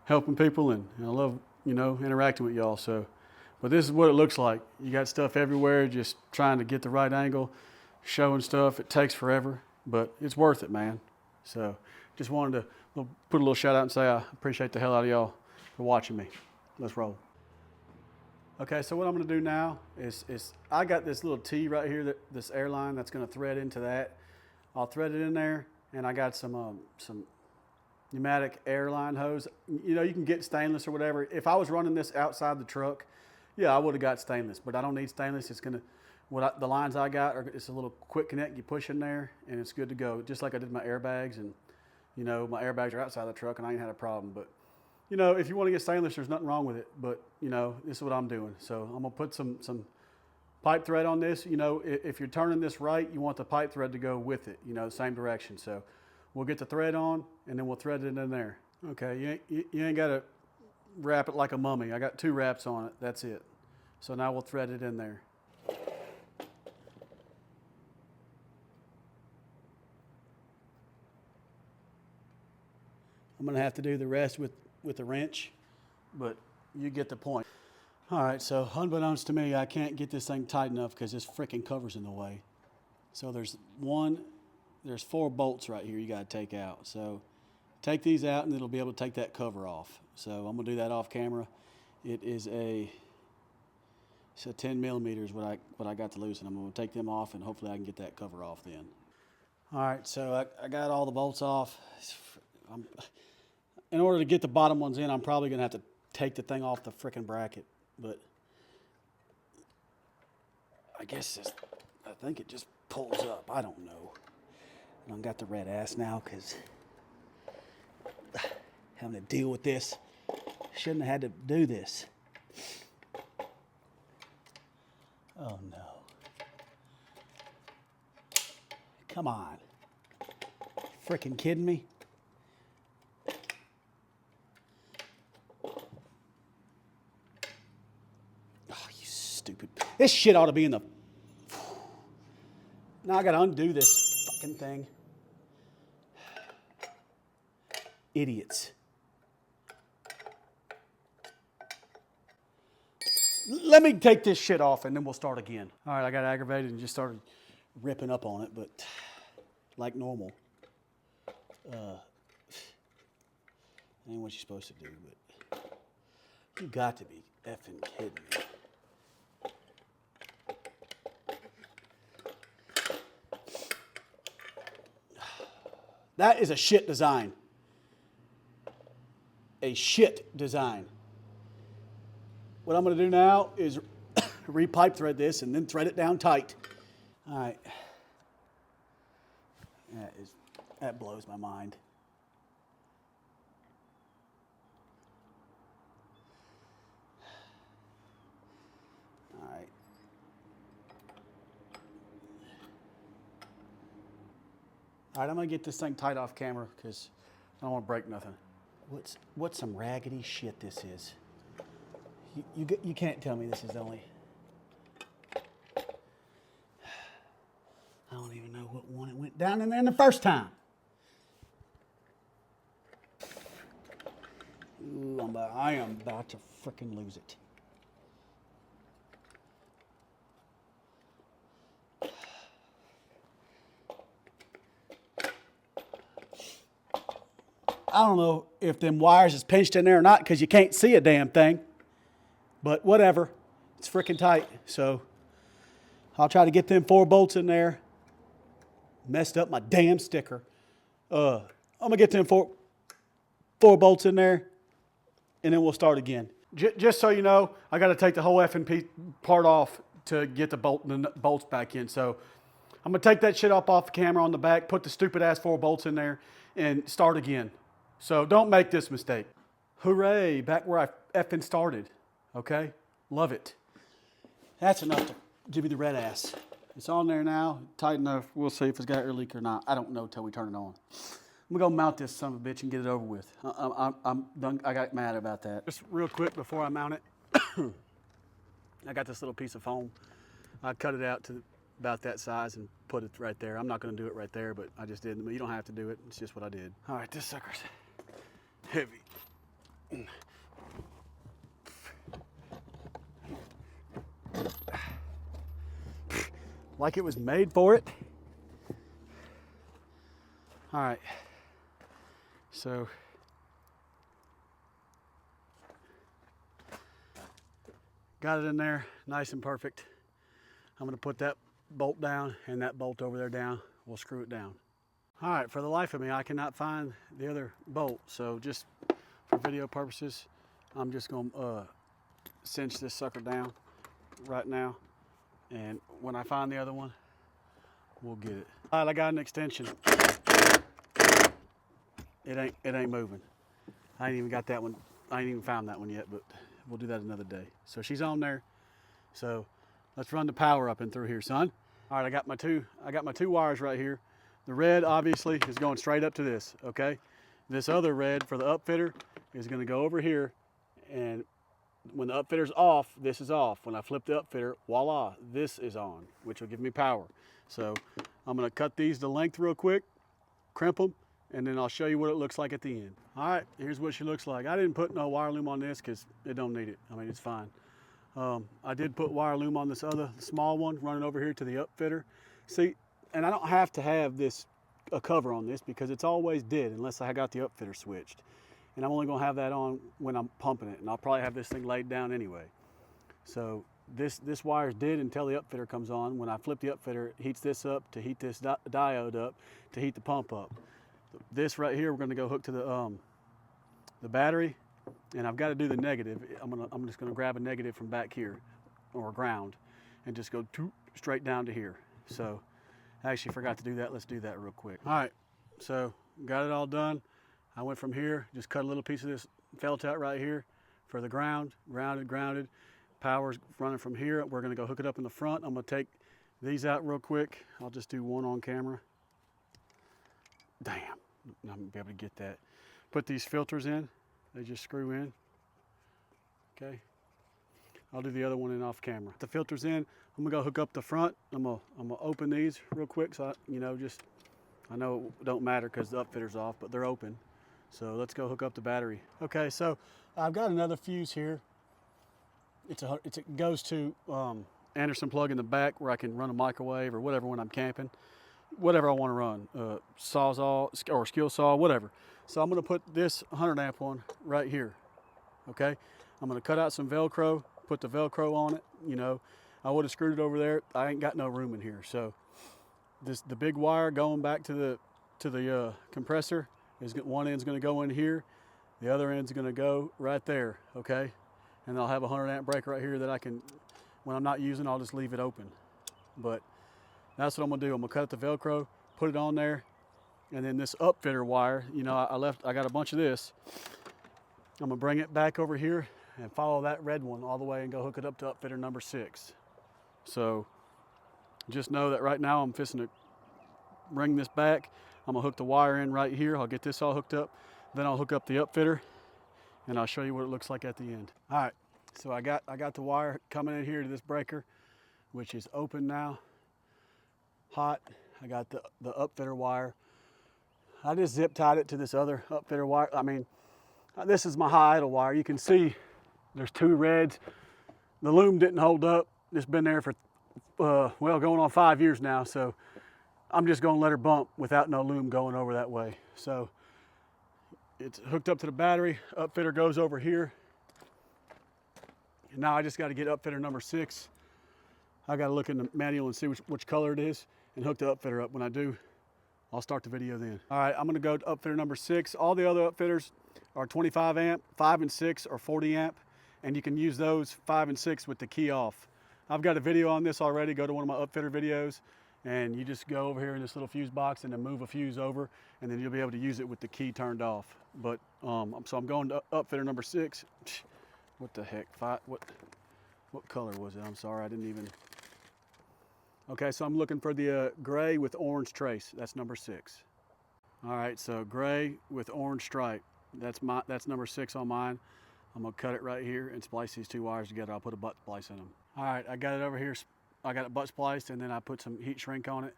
Speaker 2: helping people, and I love, you know, interacting with y'all. So, but this is what it looks like. You got stuff everywhere, just trying to get the right angle, showing stuff. It takes forever, but it's worth it, man. So just wanted to put a little shout out and say I appreciate the hell out of y'all for watching me. Let's roll. Okay, so what I'm gonna do now is I got this little T right here, this airline that's gonna thread into that. I'll thread it in there, and I got some pneumatic airline hose. You know, you can get stainless or whatever. If I was running this outside the truck, yeah, I would have got stainless, but I don't need stainless. It's gonna, the lines I got are, it's a little quick connect. You push in there, and it's good to go. Just like I did my airbags, and you know, my airbags are outside the truck, and I ain't had a problem. But you know, if you want to get stainless, there's nothing wrong with it. But you know, this is what I'm doing. So I'm gonna put some pipe thread on this. You know, if you're turning this right, you want the pipe thread to go with it. You know, the same direction. So we'll get the thread on, and then we'll thread it in there. Okay, you ain't got to wrap it like a mummy. I got 2 wraps on it. That's it. So now we'll thread it in there. I'm going to have to do the rest with a wrench, but you get the point. All right, so unbeknownst to me, I can't get this thing tight enough because this freaking cover's in the way. So there's 4 bolts right here you got to take out. So take these out, and it'll be able to take that cover off. So I'm going to do that off camera. It is so 10 millimeters what I got to loosen. I'm going to take them off, and hopefully I can get that cover off then. All right, so I got all the bolts off. In order to get the bottom ones in, I'm probably going to have to take the thing off the frickin' bracket. But I think it just pulls up. I don't know. I don't got the red ass now because having to deal with this. Shouldn't have had to do this. Oh no. Come on. Frickin' kidding me? Oh, you stupid. This shit ought to be in the... Now I gotta undo this fucking thing. Idiots. Let me take this shit off and then we'll start again. All right, I got aggravated and just started ripping up on it, but like normal. Ain't what you're supposed to do, but you got to be effing kidding me. That is a shit design. A shit design. What I'm going to do now is re-pipe thread this and then thread it down tight. All right. That blows my mind. All right. All right, I'm going to get this thing tight off camera because I don't want to break nothing. What's some raggedy shit this is? You can't tell me this is the only... I don't even know what one it went down in there the first time. Ooh, I am about to frickin' lose it. I don't know if them wires is pinched in there or not because you can't see a damn thing. But whatever, it's freaking tight. So I'll try to get them 4 bolts in there. Messed up my damn sticker. I'm gonna get them four bolts in there, and then we'll start again. Just so you know, I got to take the whole F&P part off to get the bolts back in. So I'm gonna take that shit off the camera on the back, put the stupid ass 4 bolts in there, and start again. So don't make this mistake. Hooray! Back where I effing started. Okay? Love it. That's enough to give you the red ass. It's on there now, tight enough. We'll see if it's got air leak or not. I don't know till we turn it on. I'm gonna go mount this son of a bitch and get it over with. I'm done. I got mad about that. Just real quick before I mount it, I got this little piece of foam. I cut it out to about that size and put it right there. I'm not gonna do it right there, but I just did. You don't have to do it. It's just what I did. All right, this sucker's heavy. Like it was made for it. All right, so got it in there, nice and perfect. I'm gonna put that bolt down and that bolt over there down. We'll screw it down. All right, for the life of me, I cannot find the other bolt. So just for video purposes, I'm just gonna cinch this sucker down right now. And when I find the other one, we'll get it. All right, I got an extension. It ain't moving. I ain't even got that one. I ain't even found that one yet, but we'll do that another day. So she's on there. So let's run the power up and through here, son. All right, I got my two wires right here. The red obviously is going straight up to this, okay? This other red for the upfitter is gonna go over here, and when the upfitter's off, this is off. When I flip the upfitter, voila, this is on, which will give me power. So I'm gonna cut these to length real quick, crimp them, and then I'll show you what it looks like at the end. All right, here's what she looks like. I didn't put no wire loom on this because it don't need it. I mean, it's fine. I did put wire loom on this other small one running over here to the upfitter. See, and I don't have to have a cover on this because it's always dead unless I got the upfitter switched. And I'm only gonna have that on when I'm pumping it, and I'll probably have this thing laid down anyway. So this wire's dead until the upfitter comes on. When I flip the upfitter, it heats this up to heat this diode up to heat the pump up. This right here, we're gonna go hook to the battery, and I've got to do the negative. I'm just gonna grab a negative from back here, or ground, and just go straight down to here. So I actually forgot to do that. Let's do that real quick. All right, so got it all done. I went from here, just cut a little piece of this felt out right here for the grounded. Power's running from here. We're gonna go hook it up in the front. I'm gonna take these out real quick. I'll just do one on camera. Damn, I'm gonna be able to get that. Put these filters in, they just screw in, okay? I'll do the other one in off camera. The filters in, I'm gonna go hook up the front. I'm gonna open these real quick so I know it don't matter because the upfitter's off, but they're open. So let's go hook up the battery. Okay, so I've got another fuse here. It goes to Anderson plug in the back where I can run a microwave or whatever when I'm camping. Whatever I want to run, Sawzall or skill saw, whatever. So I'm gonna put this 100 amp one right here, okay? I'm gonna cut out some Velcro, put the Velcro on it. I would have screwed it over there. I ain't got no room in here. So the big wire going back to the compressor one end's gonna go in here, the other end's gonna go right there, okay? And I'll have a 100 amp breaker right here that I can, when I'm not using, I'll just leave it open. But that's what I'm gonna do. I'm gonna cut out the Velcro, put it on there, and then this upfitter wire, I got a bunch of this. I'm gonna bring it back over here and follow that red one all the way and go hook it up to upfitter number 6. So just know that right now I'm fixing to bring this back. I'm gonna hook the wire in right here. I'll get this all hooked up. Then I'll hook up the upfitter and I'll show you what it looks like at the end. All right, so I got the wire coming in here to this breaker, which is open now, hot. I got the upfitter wire. I just zip tied it to this other upfitter wire. I mean, this is my high idle wire. You can see there's 2 reds. The loom didn't hold up. It's been there for, going on 5 years now. So I'm just gonna let her bump without no loom going over that way. So it's hooked up to the battery. Upfitter goes over here. And now I just gotta get upfitter number 6. I gotta look in the manual and see which color it is and hook the upfitter up. When I do, I'll start the video then. All right, I'm gonna go to upfitter number 6. All the other upfitters are 25 amp, 5 and 6 or 40 amp, and you can use those 5 and 6 with the key off. I've got a video on this already. Go to one of my upfitter videos, and you just go over here in this little fuse box and then move a fuse over, and then you'll be able to use it with the key turned off. But so I'm going to upfitter number 6. What the heck? What color was it? I'm sorry, I didn't even. Okay, so I'm looking for the gray with orange trace. That's number 6. All right, so gray with orange stripe. That's number 6 on mine. I'm gonna cut it right here and splice these 2 wires together. I'll put a butt splice in them. All right, I got it over here. I got it butt spliced, and then I put some heat shrink on it.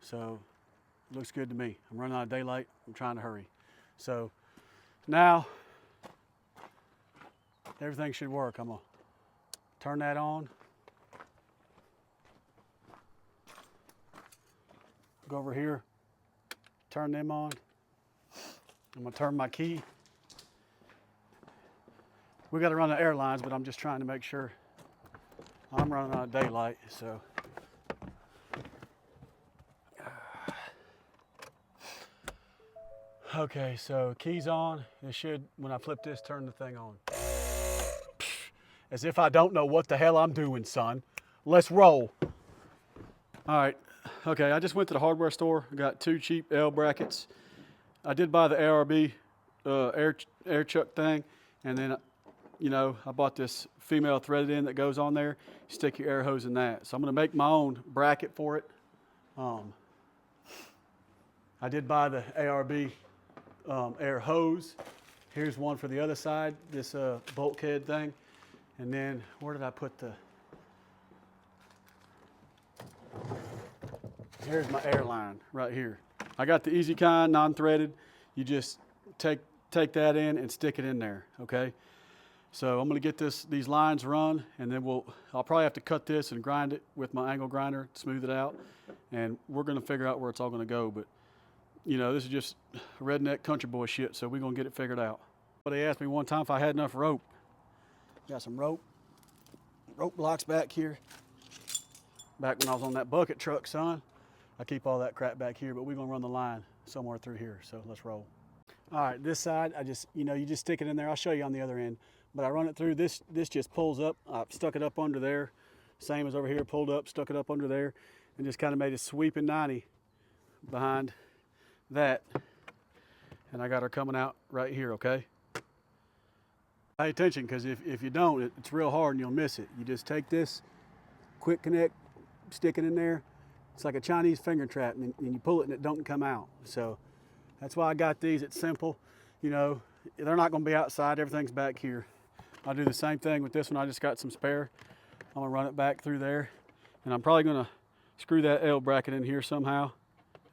Speaker 2: So it looks good to me. I'm running out of daylight. I'm trying to hurry. So Now, everything should work. I'm gonna turn that on. Go over here, turn them on. I'm gonna turn my key. We gotta run the air lines, but I'm just trying to make sure I'm running on daylight, so. Okay, so keys on. It should, when I flip this, turn the thing on. As if I don't know what the hell I'm doing, son. Let's roll. All right, okay, I just went to the hardware store. I got 2 cheap L brackets. I did buy the ARB air chuck thing, and then, you know, I bought this female threaded in that goes on there. You stick your air hose in that. So I'm gonna make my own bracket for it. I did buy the ARB air hose. Here's one for the other side, this bulkhead thing. And then, where did I put the, here's my air line right here. I got the easy kind, non-threaded. You just take that in and stick it in there, okay? So I'm gonna get these lines run, and then I'll probably have to cut this and grind it with my angle grinder, smooth it out, and we're gonna figure out where it's all gonna go. But you know, this is just redneck country boy shit, so we're gonna get it figured out. But they asked me one time if I had enough rope. Got some rope blocks back here. Back when I was on that bucket truck, son, I keep all that crap back here, but we're gonna run the line somewhere through here, so let's roll. All right, this side, you just stick it in there. I'll show you on the other end, but I run it through. This just pulls up. I've stuck it up under there, same as over here, pulled up, stuck it up under there, and just kind of made a sweeping 90 behind that. And I got her coming out right here, okay? Pay attention, because if you don't, it's real hard and you'll miss it. You just take this, quick connect, stick it in there. It's like a Chinese finger trap, and you pull it and it don't come out. So that's why I got these. It's simple. You know, they're not gonna be outside, everything's back here. I'll do the same thing with this one. I just got some spare. I'm gonna run it back through there, and I'm probably gonna screw that L bracket in here somehow,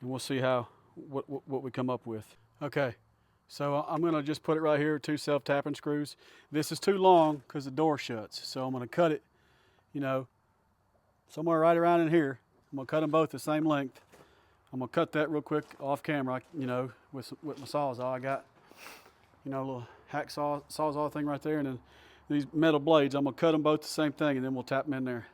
Speaker 2: and we'll see what we come up with. Okay, so I'm gonna just put it right here, 2 self-tapping screws. This is too long because the door shuts, so I'm gonna cut it, you know, somewhere right around in here. I'm gonna cut them both the same length. I'm gonna cut that real quick off camera, you know, with my Sawzall. I got, you know, a little hacksaw Sawzall thing right there, and then these metal blades. I'm gonna cut them both the same thing, and then we'll tap them in there.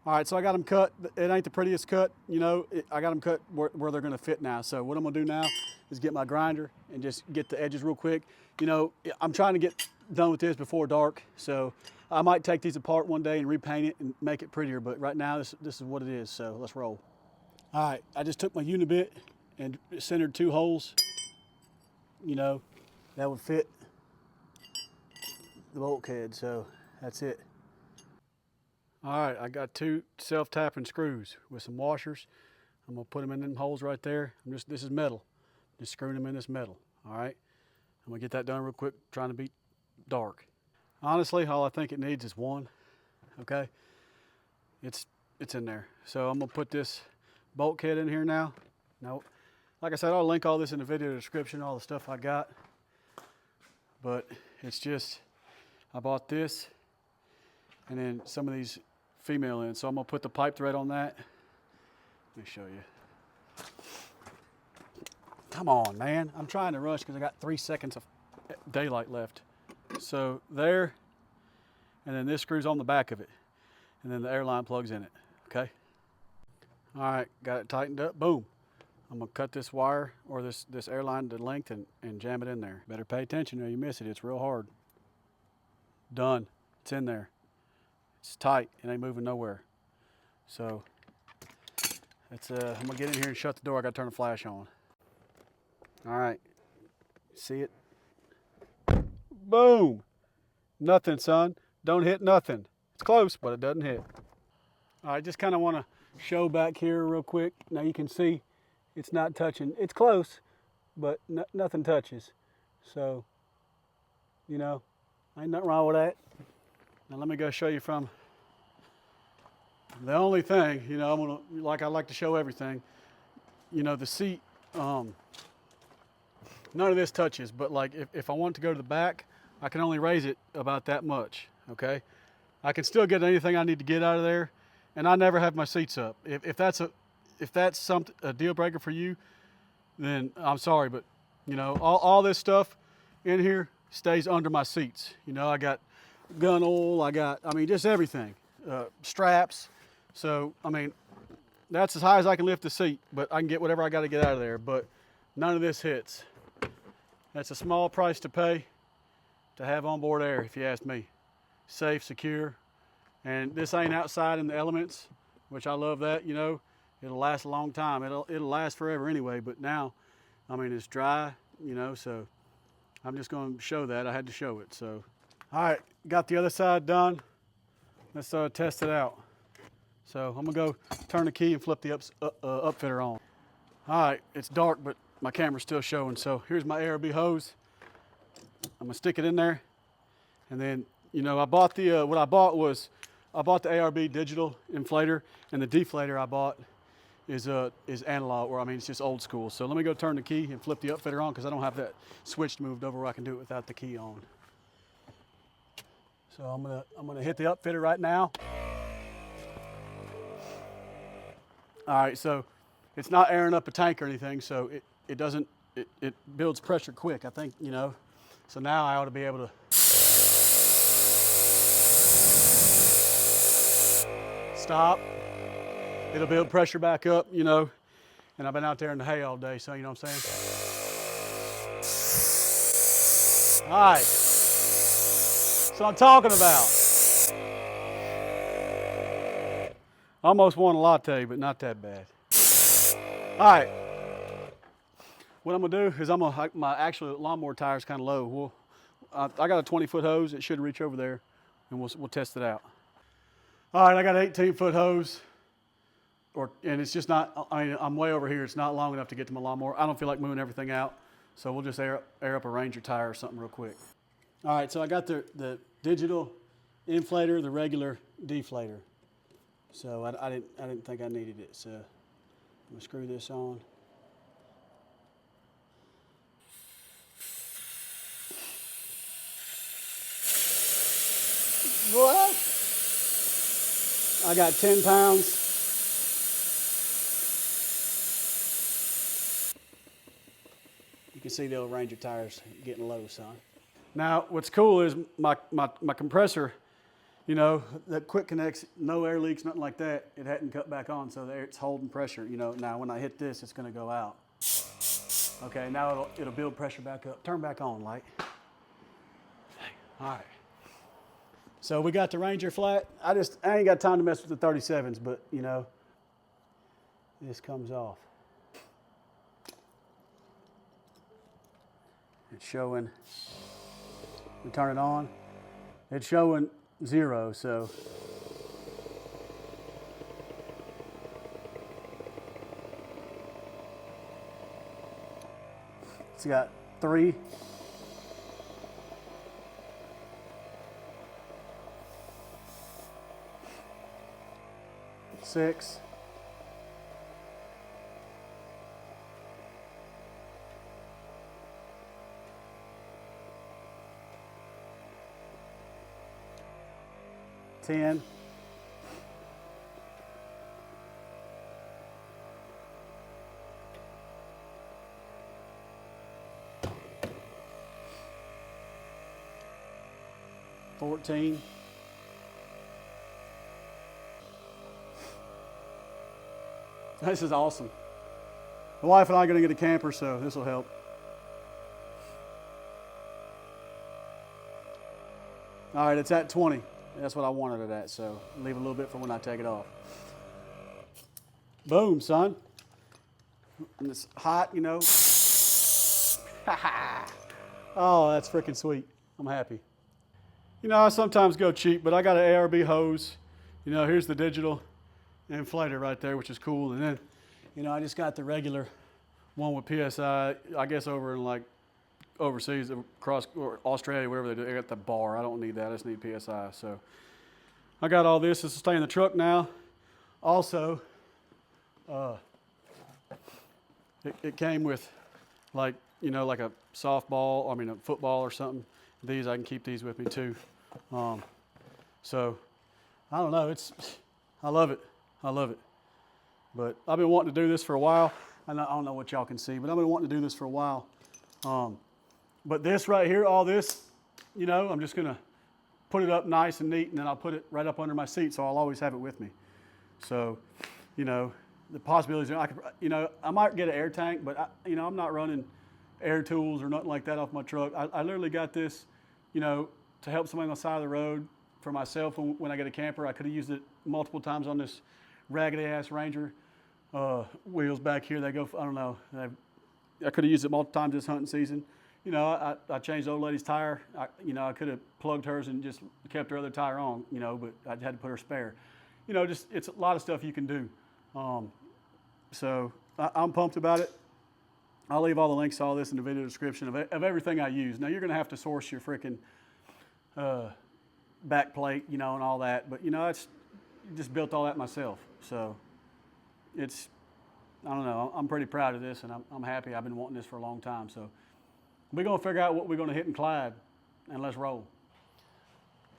Speaker 2: All right, so I got them cut. It ain't the prettiest cut, you know. I got them cut where they're gonna fit now. So what I'm gonna do now is get my grinder and just get the edges real quick. You know, I'm trying to get done with this before dark, so I might take these apart one day and repaint it and make it prettier, but right now this is what it is, so let's roll. All right, I just took my unibit and centered 2 holes, you know, that would fit the bulkhead, so that's it. All right, I got 2 self-tapping screws with some washers. I'm gonna put them in them holes right there. This is metal, just screwing them in this metal, all right? I'm gonna get that done real quick, trying to be dark. Honestly, all I think it needs is 1, okay? It's in there. So I'm gonna put this bulkhead in here now. Now, like I said, I'll link all this in the video description, all the stuff I got. But it's just, I bought this and then some of these female ends. So I'm gonna put the pipe thread on that. Let me show you. Come on, man. I'm trying to rush because I got 3 seconds of daylight left. So there, and then this screws on the back of it, and then the airline plugs in it, okay? All right, got it tightened up, boom. I'm gonna cut this wire or this airline to length and jam it in there. Better pay attention or you miss it, it's real hard. Done, it's in there. It's tight, it ain't moving nowhere. So, I'm gonna get in here and shut the door. I gotta turn the flash on. All right, see it? Boom! Nothing, son. Don't hit nothing. It's close, but it doesn't hit. All right, just kind of want to show back here real quick. Now you can see it's not touching. It's close, but nothing touches. So, you know, ain't nothing wrong with that. Now let me go show you from the only thing, you know, I like to show everything. You know, the seat, none of this touches, but like if I want to go to the back, I can only raise it about that much, okay? I can still get anything I need to get out of there, and I never have my seats up. If that's a deal breaker for you, then I'm sorry, but you know, all this stuff in here stays under my seats. You know, I got gun oil, I mean, just everything, straps. So, I mean, that's as high as I can lift the seat, but I can get whatever I got to get out of there, but none of this hits. That's a small price to pay to have onboard air, if you ask me. Safe, secure, and this ain't outside in the elements, which I love that, you know. It'll last a long time. It'll last forever anyway, but now, I mean, it's dry, you know, so I'm just going to show that. I had to show it, so. All right, got the other side done. Let's test it out. So I'm gonna go turn the key and flip the upfitter on. All right, it's dark, but my camera's still showing. So here's my ARB hose. I'm gonna stick it in there. And then, you know, I bought the, what I bought the ARB digital inflator, and the deflator I bought is analog, or I mean, it's just old school. So let me go turn the key and flip the upfitter on, because I don't have that switch moved over where I can do it without the key on. So I'm gonna hit the upfitter right now. All right, so it's not airing up a tank or anything, so it builds pressure quick, I think, you know. So now I ought to be able to stop. It'll build pressure back up, you know. And I've been out there in the hay all day, so you know what I'm saying? All right. That's what I'm talking about. Almost won a latte, but not that bad. All right. What I'm gonna do is my actual lawnmower tire is kind of low. I got a 20-foot hose. It should reach over there, and we'll test it out. All right, I got an 18-foot hose, and it's just not. I mean, I'm way over here. It's not long enough to get to my lawnmower. I don't feel like moving everything out, so we'll just air up a Ranger tire or something real quick. All right, so I got the digital inflator, the regular deflator. So I didn't think I needed it. So I'm gonna screw this on. What? I got 10 pounds. You can see the old Ranger tires getting low, son. Now, what's cool is my compressor, you know, that quick connects, no air leaks, nothing like that. It hadn't cut back on, so it's holding pressure. You know, now when I hit this, it's gonna go out. Okay, now it'll build pressure back up. Turn back on, light. All right. So we got the Ranger flat. I ain't got time to mess with the 37s, but you know, this comes off. It's showing, we turn it on. It's showing 0, so. It's got 3. 6. 10. 14. This is awesome. My wife and I are going to get a camper, so this will help. All right, it's at 20. That's what I wanted it at, so leave a little bit for when I take it off. Boom, son. And it's hot, you know. Oh, that's freaking sweet. I'm happy. You know, I sometimes go cheap, but I got an ARB hose. You know, here's the digital inflator right there, which is cool. And then, you know, I just got the regular one with PSI, I guess over in like overseas, across or Australia, wherever they do. I got the bar. I don't need that. I just need PSI. So I got all this. This will stay in the truck now. Also, it came with like you know, like a softball, I mean a football or something. These, I can keep these with me too. So I don't know, I love it. I love it. But I've been wanting to do this for a while. I don't know what y'all can see, but I've been wanting to do this for a while. But this right here, all this, you know, I'm just gonna put it up nice and neat, and then I'll put it right up under my seat, so I'll always have it with me. So, you know, the possibilities are, I might get an air tank, but I'm not running air tools or nothing like that off my truck. I literally got this, you know, to help somebody on the side of the road for myself when I get a camper. I could have used it multiple times on this raggedy ass Ranger. Wheels back here, they go, I don't know. I could have used it multiple times this hunting season. You know, I changed the old lady's tire. I could have plugged hers and just kept her other tire on, you know, but I had to put her spare. You know, just, it's a lot of stuff you can do. So I'm pumped about it. I'll leave all the links to all this in the video description of everything I use. Now, you're going to have to source your freaking back plate, you know, and all that. But, you know, just built all that myself. So I don't know, I'm pretty proud of this, and I'm happy. I've been wanting this for a long time. So we're going to figure out what we're going to hit in Clyde, and let's roll.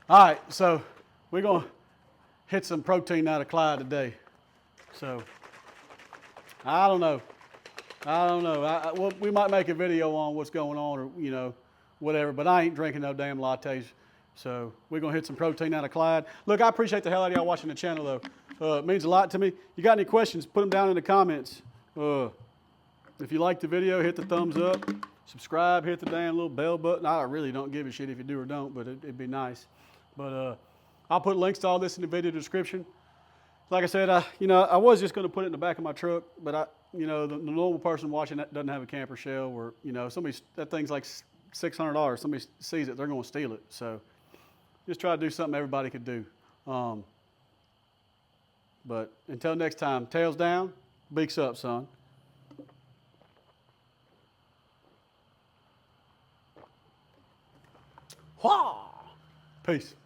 Speaker 2: All right, so we're going to hit some protein out of Clyde today. So I don't know. Well, we might make a video on what's going on, or, you know, whatever, but I ain't drinking no damn lattes. So we're going to hit some protein out of Clyde. Look, I appreciate the hell out of y'all watching the channel, though. It means a lot to me. You got any questions, put them down in the comments. If you like the video, hit the thumbs up. Subscribe, hit the damn little bell button. I really don't give a shit if you do or don't, but it'd be nice. But I'll put links to all this in the video description. Like I said, I was just going to put it in the back of my truck, but the normal person watching that doesn't have a camper shell, or, you know, that thing's like $600. Somebody sees it, they're going to steal it. So just try to do something everybody could do. But until next time, tails down, beaks up, son. Peace.